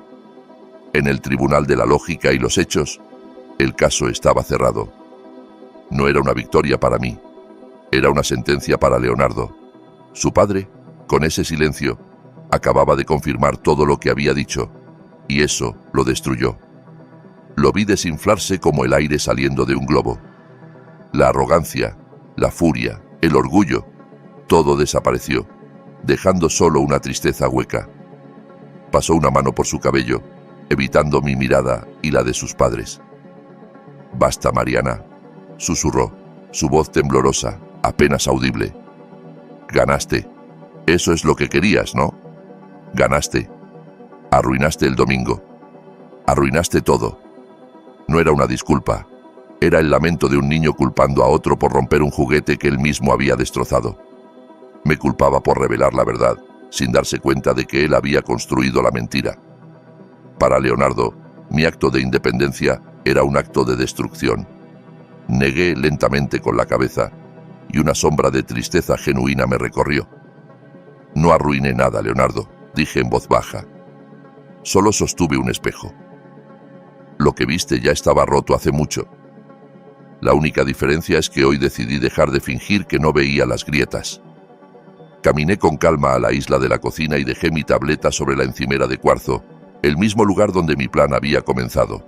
Speaker 1: En el tribunal de la lógica y los hechos, el caso estaba cerrado. No era una victoria para mí, era una sentencia para Leonardo. Su padre, con ese silencio, acababa de confirmar todo lo que había dicho, y eso lo destruyó. Lo vi desinflarse como el aire saliendo de un globo. La arrogancia, la furia, el orgullo, todo desapareció, dejando solo una tristeza hueca. Pasó una mano por su cabello, evitando mi mirada y la de sus padres. «Basta, Mariana», susurró, su voz temblorosa, apenas audible. «Ganaste. Eso es lo que querías, ¿no? Ganaste. Arruinaste el domingo. Arruinaste todo». No era una disculpa, era el lamento de un niño culpando a otro por romper un juguete que él mismo había destrozado. Me culpaba por revelar la verdad, sin darse cuenta de que él había construido la mentira. Para Leonardo, mi acto de independencia era un acto de destrucción. Negué lentamente con la cabeza, y una sombra de tristeza genuina me recorrió. «No arruiné nada, Leonardo», dije en voz baja. «Solo sostuve un espejo. Lo que viste ya estaba roto hace mucho. La única diferencia es que hoy decidí dejar de fingir que no veía las grietas. Caminé con calma a la isla de la cocina y dejé mi tableta sobre la encimera de cuarzo, el mismo lugar donde mi plan había comenzado.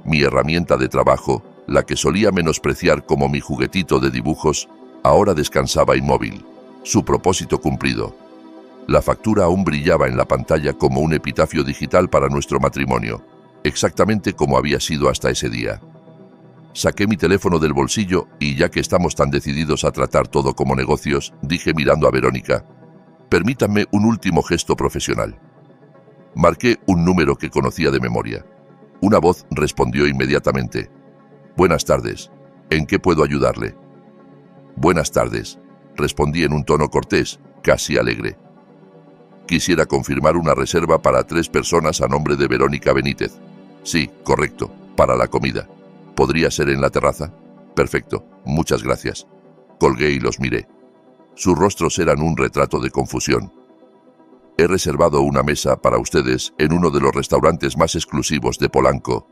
Speaker 1: Mi herramienta de trabajo, la que solía menospreciar como mi juguetito de dibujos, ahora descansaba inmóvil. Su propósito cumplido. La factura aún brillaba en la pantalla como un epitafio digital para nuestro matrimonio, exactamente como había sido hasta ese día. Saqué mi teléfono del bolsillo y, ya que estamos tan decididos a tratar todo como negocios, dije mirando a Verónica: «Permítanme un último gesto profesional». Marqué un número que conocía de memoria. Una voz respondió inmediatamente: «Buenas tardes. ¿En qué puedo ayudarle?» «Buenas tardes», respondí en un tono cortés, casi alegre. «Quisiera confirmar una reserva para 3 personas a nombre de Verónica Benítez». «Sí, correcto, para la comida. ¿Podría ser en la terraza?» «Perfecto, muchas gracias». Colgué y los miré. Sus rostros eran un retrato de confusión. «He reservado una mesa para ustedes en uno de los restaurantes más exclusivos de Polanco»,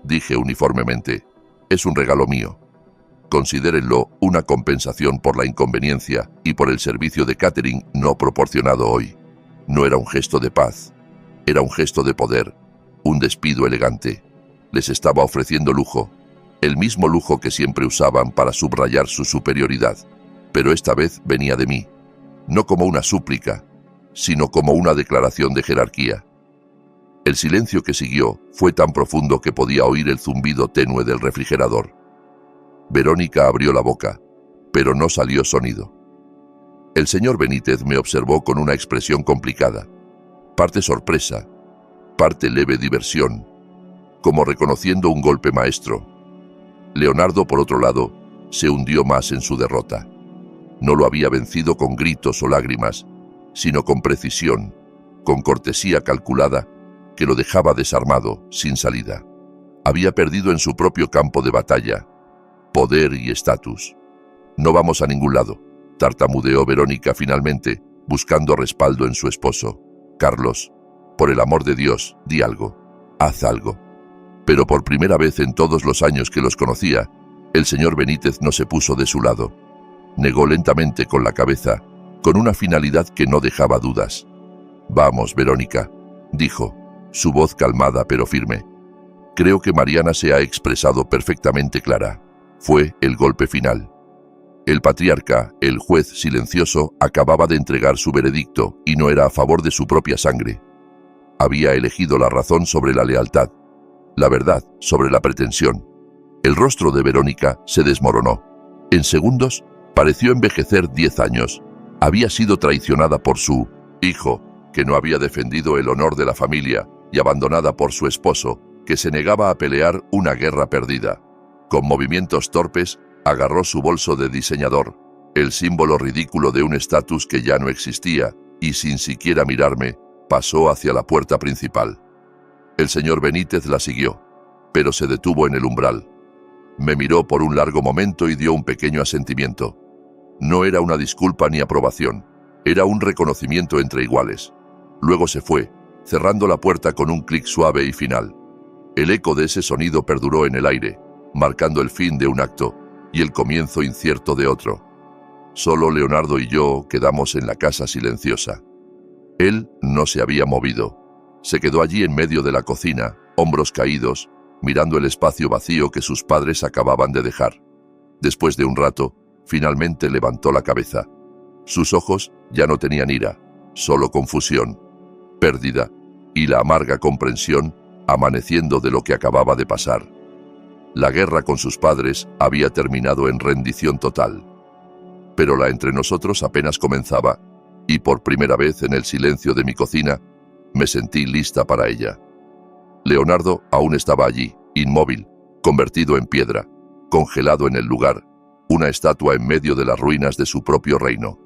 Speaker 1: dije uniformemente. «Es un regalo mío. Considérenlo una compensación por la inconveniencia y por el servicio de catering no proporcionado hoy». No era un gesto de paz, era un gesto de poder, un despido elegante. Les estaba ofreciendo lujo, el mismo lujo que siempre usaban para subrayar su superioridad, pero esta vez venía de mí, no como una súplica, sino como una declaración de jerarquía. El silencio que siguió fue tan profundo que podía oír el zumbido tenue del refrigerador. Verónica abrió la boca, pero no salió sonido. El señor Benítez me observó con una expresión complicada, parte sorpresa, parte leve diversión, como reconociendo un golpe maestro. Leonardo, por otro lado, se hundió más en su derrota. No lo había vencido con gritos o lágrimas, sino con precisión, con cortesía calculada, que lo dejaba desarmado, sin salida. Había perdido en su propio campo de batalla, poder y estatus. «No vamos a ningún lado», tartamudeó Verónica finalmente, buscando respaldo en su esposo. «Carlos, por el amor de Dios, di algo, haz algo». Pero por primera vez en todos los años que los conocía, el señor Benítez no se puso de su lado. Negó lentamente con la cabeza, con una finalidad que no dejaba dudas. «Vamos, Verónica», dijo, su voz calmada pero firme. «Creo que Mariana se ha expresado perfectamente clara. Fue el golpe final». El patriarca, el juez silencioso, acababa de entregar su veredicto y no era a favor de su propia sangre. Había elegido la razón sobre la lealtad, la verdad sobre la pretensión. El rostro de Verónica se desmoronó. En segundos, pareció envejecer 10 años. Había sido traicionada por su hijo, que no había defendido el honor de la familia, y abandonada por su esposo, que se negaba a pelear una guerra perdida. Con movimientos torpes, agarró su bolso de diseñador, el símbolo ridículo de un estatus que ya no existía, y sin siquiera mirarme, pasó hacia la puerta principal. El señor Benítez la siguió, pero se detuvo en el umbral. Me miró por un largo momento y dio un pequeño asentimiento. No era una disculpa ni aprobación, era un reconocimiento entre iguales. Luego se fue, cerrando la puerta con un clic suave y final. El eco de ese sonido perduró en el aire, marcando el fin de un acto y el comienzo incierto de otro. Solo Leonardo y yo quedamos en la casa silenciosa. Él no se había movido. Se quedó allí en medio de la cocina, hombros caídos, mirando el espacio vacío que sus padres acababan de dejar. Después de un rato, finalmente levantó la cabeza. Sus ojos ya no tenían ira, solo confusión, pérdida y la amarga comprensión amaneciendo de lo que acababa de pasar. La guerra con sus padres había terminado en rendición total. Pero la entre nosotros apenas comenzaba, y por primera vez en el silencio de mi cocina, me sentí lista para ella. Leonardo aún estaba allí, inmóvil, convertido en piedra, congelado en el lugar, una estatua en medio de las ruinas de su propio reino.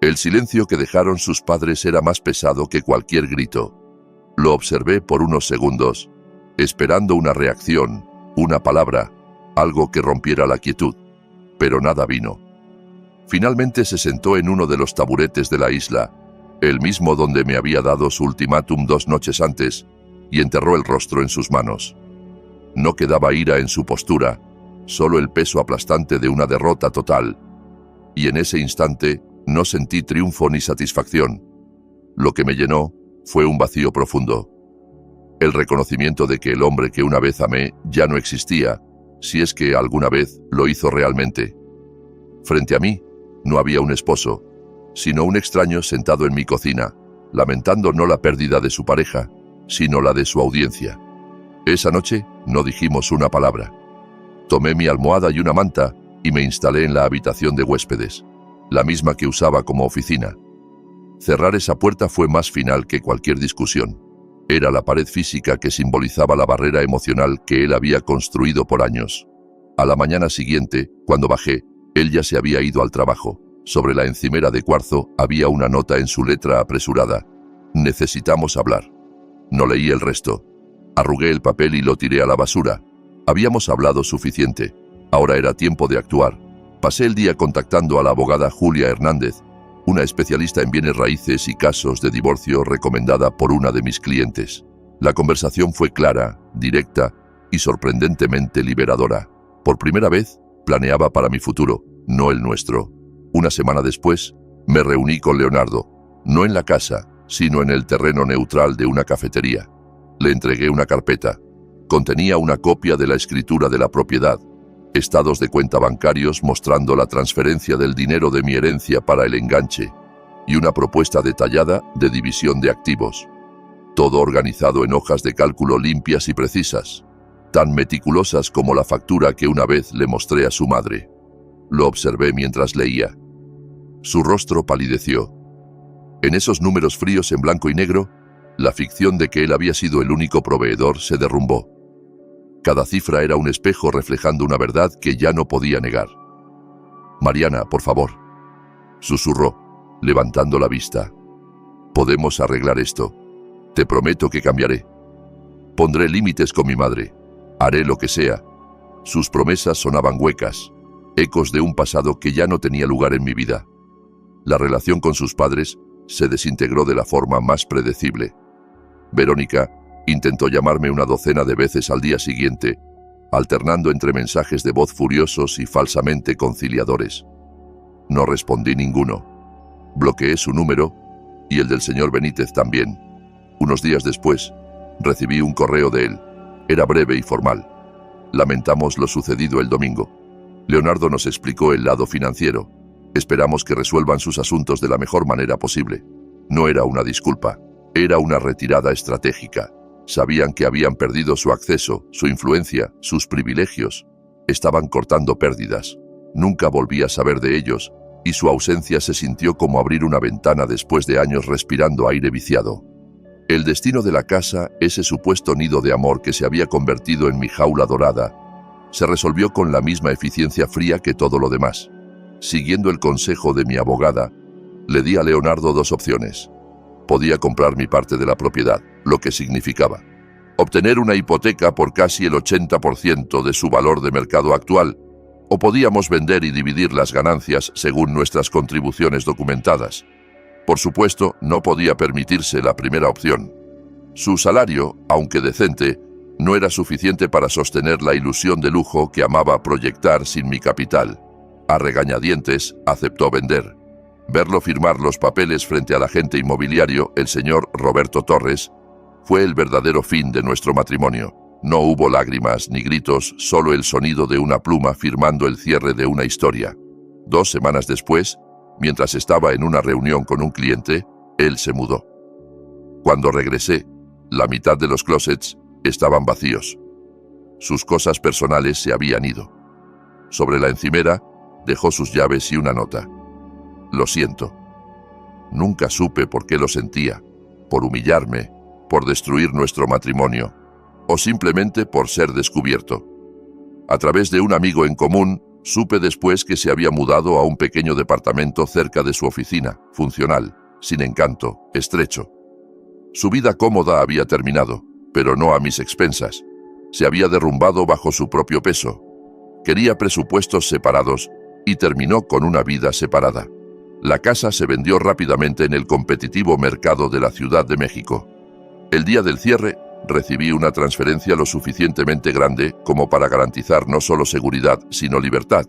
Speaker 1: El silencio que dejaron sus padres era más pesado que cualquier grito. Lo observé por unos segundos, esperando una reacción, una palabra, algo que rompiera la quietud, pero nada vino. Finalmente se sentó en uno de los taburetes de la isla, el mismo donde me había dado su ultimátum 2 noches antes, y enterró el rostro en sus manos. No quedaba ira en su postura, solo el peso aplastante de una derrota total. Y en ese instante no sentí triunfo ni satisfacción. Lo que me llenó fue un vacío profundo. El reconocimiento de que el hombre que una vez amé ya no existía, si es que alguna vez lo hizo realmente. Frente a mí no había un esposo, sino un extraño sentado en mi cocina, lamentando no la pérdida de su pareja, sino la de su audiencia. Esa noche no dijimos una palabra. Tomé mi almohada y una manta y me instalé en la habitación de huéspedes, la misma que usaba como oficina. Cerrar esa puerta fue más final que cualquier discusión. Era la pared física que simbolizaba la barrera emocional que él había construido por años. A la mañana siguiente, cuando bajé, él ya se había ido al trabajo. Sobre la encimera de cuarzo había una nota en su letra apresurada. Necesitamos hablar. No leí el resto. Arrugué el papel y lo tiré a la basura. Habíamos hablado suficiente. Ahora era tiempo de actuar. Pasé el día contactando a la abogada Julia Hernández, una especialista en bienes raíces y casos de divorcio recomendada por una de mis clientes. La conversación fue clara, directa y sorprendentemente liberadora. Por primera vez, planeaba para mi futuro, no el nuestro. Una semana después, me reuní con Leonardo, no en la casa, sino en el terreno neutral de una cafetería. Le entregué una carpeta. Contenía una copia de la escritura de la propiedad, estados de cuenta bancarios mostrando la transferencia del dinero de mi herencia para el enganche, y una propuesta detallada de división de activos. Todo organizado en hojas de cálculo limpias y precisas, tan meticulosas como la factura que una vez le mostré a su madre. Lo observé mientras leía. Su rostro palideció. En esos números fríos en blanco y negro, la ficción de que él había sido el único proveedor se derrumbó. Cada cifra era un espejo reflejando una verdad que ya no podía negar. «Mariana, por favor», susurró, levantando la vista. «Podemos arreglar esto. Te prometo que cambiaré. Pondré límites con mi madre. Haré lo que sea». Sus promesas sonaban huecas, ecos de un pasado que ya no tenía lugar en mi vida. La relación con sus padres se desintegró de la forma más predecible. Verónica intentó llamarme una docena de veces al día siguiente, alternando entre mensajes de voz furiosos y falsamente conciliadores. No respondí ninguno. Bloqueé su número y el del señor Benítez también. Unos días después, recibí un correo de él. Era breve y formal. Lamentamos lo sucedido el domingo. Leonardo nos explicó el lado financiero. Esperamos que resuelvan sus asuntos de la mejor manera posible. No era una disculpa, era una retirada estratégica. Sabían que habían perdido su acceso, su influencia, sus privilegios. Estaban cortando pérdidas. Nunca volví a saber de ellos, y su ausencia se sintió como abrir una ventana después de años respirando aire viciado. El destino de la casa, ese supuesto nido de amor que se había convertido en mi jaula dorada, se resolvió con la misma eficiencia fría que todo lo demás. Siguiendo el consejo de mi abogada, le di a Leonardo dos opciones. Podía comprar mi parte de la propiedad, lo que significaba obtener una hipoteca por casi el 80% de su valor de mercado actual, o podíamos vender y dividir las ganancias según nuestras contribuciones documentadas. Por supuesto, no podía permitirse la primera opción. Su salario, aunque decente, no era suficiente para sostener la ilusión de lujo que amaba proyectar sin mi capital. A regañadientes, aceptó vender. Verlo firmar los papeles frente al agente inmobiliario, el señor Roberto Torres, fue el verdadero fin de nuestro matrimonio. No hubo lágrimas ni gritos, solo el sonido de una pluma firmando el cierre de una historia. 2 semanas después, mientras estaba en una reunión con un cliente, él se mudó. Cuando regresé, la mitad de los closets estaban vacíos. Sus cosas personales se habían ido. Sobre la encimera, dejó sus llaves y una nota. Lo siento. Nunca supe por qué lo sentía, por humillarme, por destruir nuestro matrimonio, o simplemente por ser descubierto. A través de un amigo en común, supe después que se había mudado a un pequeño departamento cerca de su oficina, funcional, sin encanto, estrecho. Su vida cómoda había terminado, pero no a mis expensas. Se había derrumbado bajo su propio peso. Quería presupuestos separados y terminó con una vida separada. La casa se vendió rápidamente en el competitivo mercado de la Ciudad de México. El día del cierre, recibí una transferencia lo suficientemente grande como para garantizar no solo seguridad, sino libertad.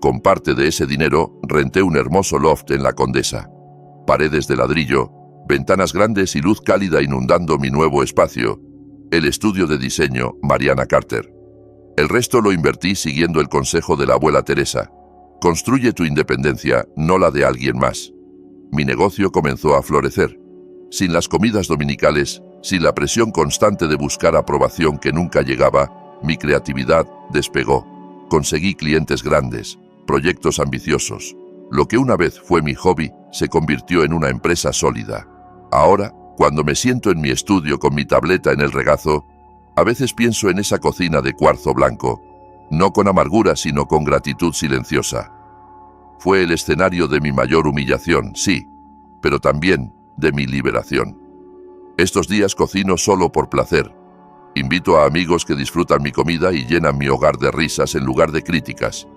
Speaker 1: Con parte de ese dinero, renté un hermoso loft en la Condesa. Paredes de ladrillo, ventanas grandes y luz cálida inundando mi nuevo espacio. El estudio de diseño Mariana Carter. El resto lo invertí siguiendo el consejo de la abuela Teresa. Construye tu independencia, no la de alguien más. Mi negocio comenzó a florecer. Sin las comidas dominicales, sin la presión constante de buscar aprobación que nunca llegaba, mi creatividad despegó. Conseguí clientes grandes, proyectos ambiciosos. Lo que una vez fue mi hobby se convirtió en una empresa sólida. Ahora, cuando me siento en mi estudio con mi tableta en el regazo, a veces pienso en esa cocina de cuarzo blanco, no con amargura sino con gratitud silenciosa. Fue el escenario de mi mayor humillación, sí, pero también de mi liberación. Estos días cocino solo por placer. Invito a amigos que disfrutan mi comida y llenan mi hogar de risas en lugar de críticas.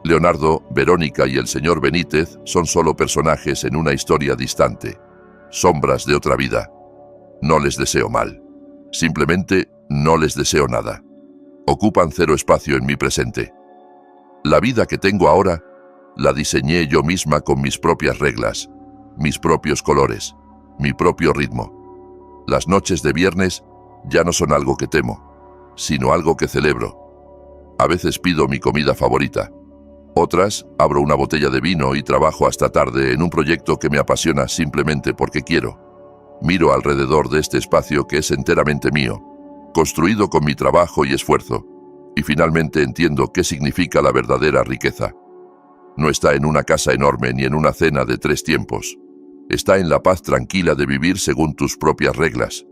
Speaker 1: Leonardo, Verónica y el señor Benítez son solo personajes en una historia distante, sombras de otra vida. No les deseo mal. Simplemente no les deseo nada. Ocupan cero espacio en mi presente. La vida que tengo ahora la diseñé yo misma con mis propias reglas, mis propios colores, mi propio ritmo. Las noches de viernes ya no son algo que temo, sino algo que celebro. A veces pido mi comida favorita. Otras, abro una botella de vino y trabajo hasta tarde en un proyecto que me apasiona simplemente porque quiero. Miro alrededor de este espacio que es enteramente mío, construido con mi trabajo y esfuerzo, y finalmente entiendo qué significa la verdadera riqueza. No está en una casa enorme ni en una cena de 3 tiempos. Está en la paz tranquila de vivir según tus propias reglas.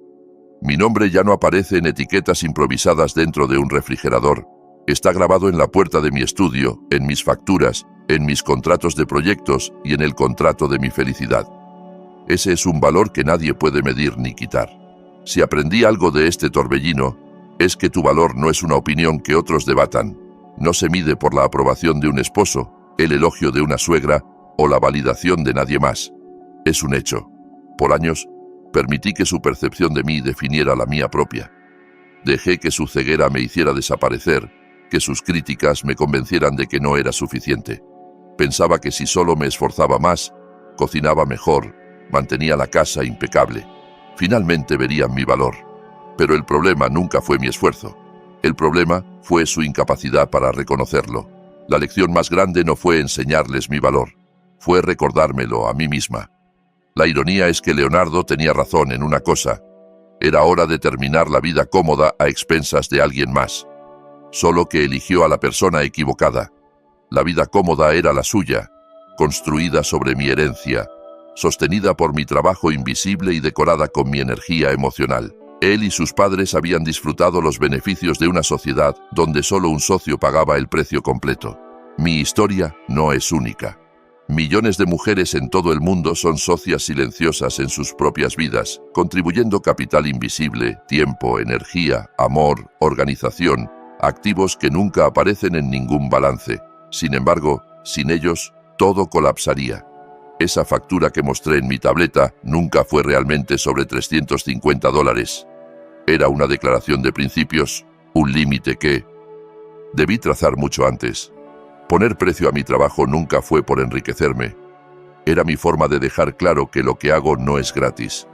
Speaker 1: Mi nombre ya no aparece en etiquetas improvisadas dentro de un refrigerador. Está grabado en la puerta de mi estudio, en mis facturas, en mis contratos de proyectos y en el contrato de mi felicidad. Ese es un valor que nadie puede medir ni quitar. Si aprendí algo de este torbellino, es que tu valor no es una opinión que otros debatan. No se mide por la aprobación de un esposo, el elogio de una suegra o la validación de nadie más. Es un hecho. Por años, permití que su percepción de mí definiera la mía propia. Dejé que su ceguera me hiciera desaparecer, que sus críticas me convencieran de que no era suficiente. Pensaba que si solo me esforzaba más, cocinaba mejor, mantenía la casa impecable, finalmente verían mi valor. Pero el problema nunca fue mi esfuerzo. El problema fue su incapacidad para reconocerlo. La lección más grande no fue enseñarles mi valor, fue recordármelo a mí misma. La ironía es que Leonardo tenía razón en una cosa. Era hora de terminar la vida cómoda a expensas de alguien más. Solo que eligió a la persona equivocada. La vida cómoda era la suya, construida sobre mi herencia, sostenida por mi trabajo invisible y decorada con mi energía emocional. Él y sus padres habían disfrutado los beneficios de una sociedad donde solo un socio pagaba el precio completo. Mi historia no es única. Millones de mujeres en todo el mundo son socias silenciosas en sus propias vidas, contribuyendo capital invisible, tiempo, energía, amor, organización, activos que nunca aparecen en ningún balance. Sin embargo, sin ellos, todo colapsaría. Esa factura que mostré en mi tableta nunca fue realmente sobre $350. Era una declaración de principios, un límite que debí trazar mucho antes. Poner precio a mi trabajo nunca fue por enriquecerme. Era mi forma de dejar claro que lo que hago no es gratis.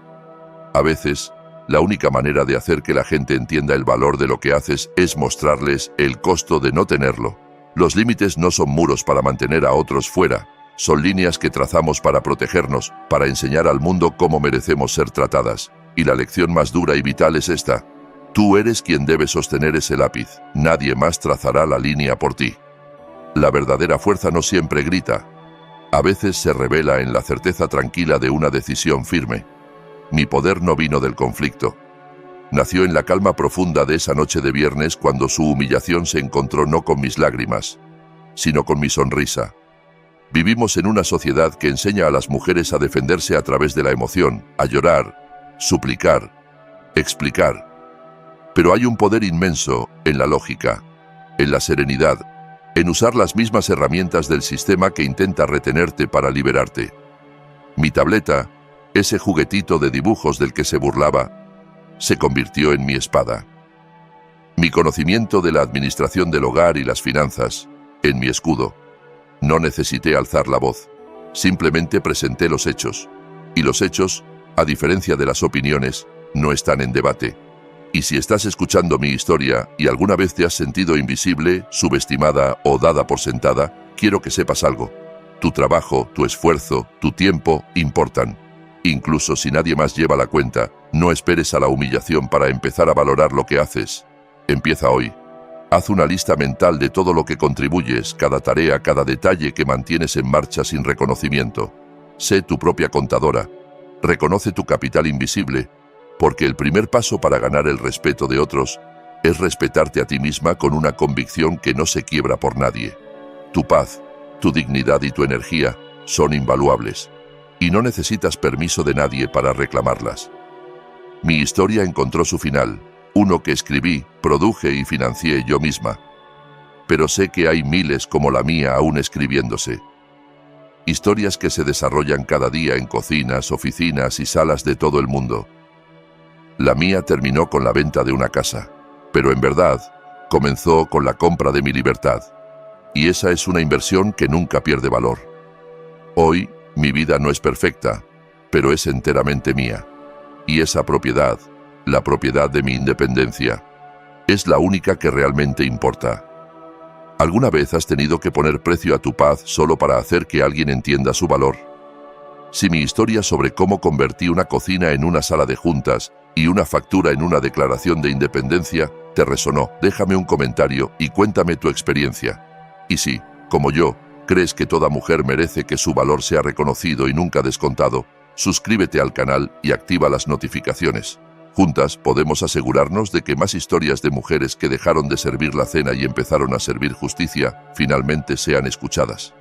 Speaker 1: A veces, la única manera de hacer que la gente entienda el valor de lo que haces es mostrarles el costo de no tenerlo. Los límites no son muros para mantener a otros fuera. Son líneas que trazamos para protegernos, para enseñar al mundo cómo merecemos ser tratadas. Y la lección más dura y vital es esta. Tú eres quien debe sostener ese lápiz. Nadie más trazará la línea por ti. La verdadera fuerza no siempre grita. A veces se revela en la certeza tranquila de una decisión firme. Mi poder no vino del conflicto. Nació en la calma profunda de esa noche de viernes cuando su humillación se encontró no con mis lágrimas, sino con mi sonrisa. Vivimos en una sociedad que enseña a las mujeres a defenderse a través de la emoción, a llorar, suplicar, explicar. Pero hay un poder inmenso en la lógica, en la serenidad, en usar las mismas herramientas del sistema que intenta retenerte para liberarte. Mi tableta, ese juguetito de dibujos del que se burlaba, se convirtió en mi espada. Mi conocimiento de la administración del hogar y las finanzas, en mi escudo. No necesité alzar la voz, simplemente presenté los hechos. Y los hechos, a diferencia de las opiniones, no están en debate. Y si estás escuchando mi historia y alguna vez te has sentido invisible, subestimada o dada por sentada, quiero que sepas algo. Tu trabajo, tu esfuerzo, tu tiempo importan. Incluso si nadie más lleva la cuenta, no esperes a la humillación para empezar a valorar lo que haces. Empieza hoy. Haz una lista mental de todo lo que contribuyes, cada tarea, cada detalle que mantienes en marcha sin reconocimiento. Sé tu propia contadora. Reconoce tu capital invisible, porque el primer paso para ganar el respeto de otros es respetarte a ti misma con una convicción que no se quiebra por nadie. Tu paz, tu dignidad y tu energía son invaluables, y no necesitas permiso de nadie para reclamarlas. Mi historia encontró su final, uno que escribí, produje y financié yo misma. Pero sé que hay miles como la mía aún escribiéndose. Historias que se desarrollan cada día en cocinas, oficinas y salas de todo el mundo. La mía terminó con la venta de una casa, pero en verdad comenzó con la compra de mi libertad. Y esa es una inversión que nunca pierde valor. Hoy, mi vida no es perfecta, pero es enteramente mía. Y esa propiedad, la propiedad de mi independencia, es la única que realmente importa. ¿Alguna vez has tenido que poner precio a tu paz solo para hacer que alguien entienda su valor? Si mi historia sobre cómo convertí una cocina en una sala de juntas y una factura en una declaración de independencia te resonó, déjame un comentario y cuéntame tu experiencia. Y si, como yo, crees que toda mujer merece que su valor sea reconocido y nunca descontado, suscríbete al canal y activa las notificaciones. Juntas podemos asegurarnos de que más historias de mujeres que dejaron de servir la cena y empezaron a servir justicia finalmente sean escuchadas.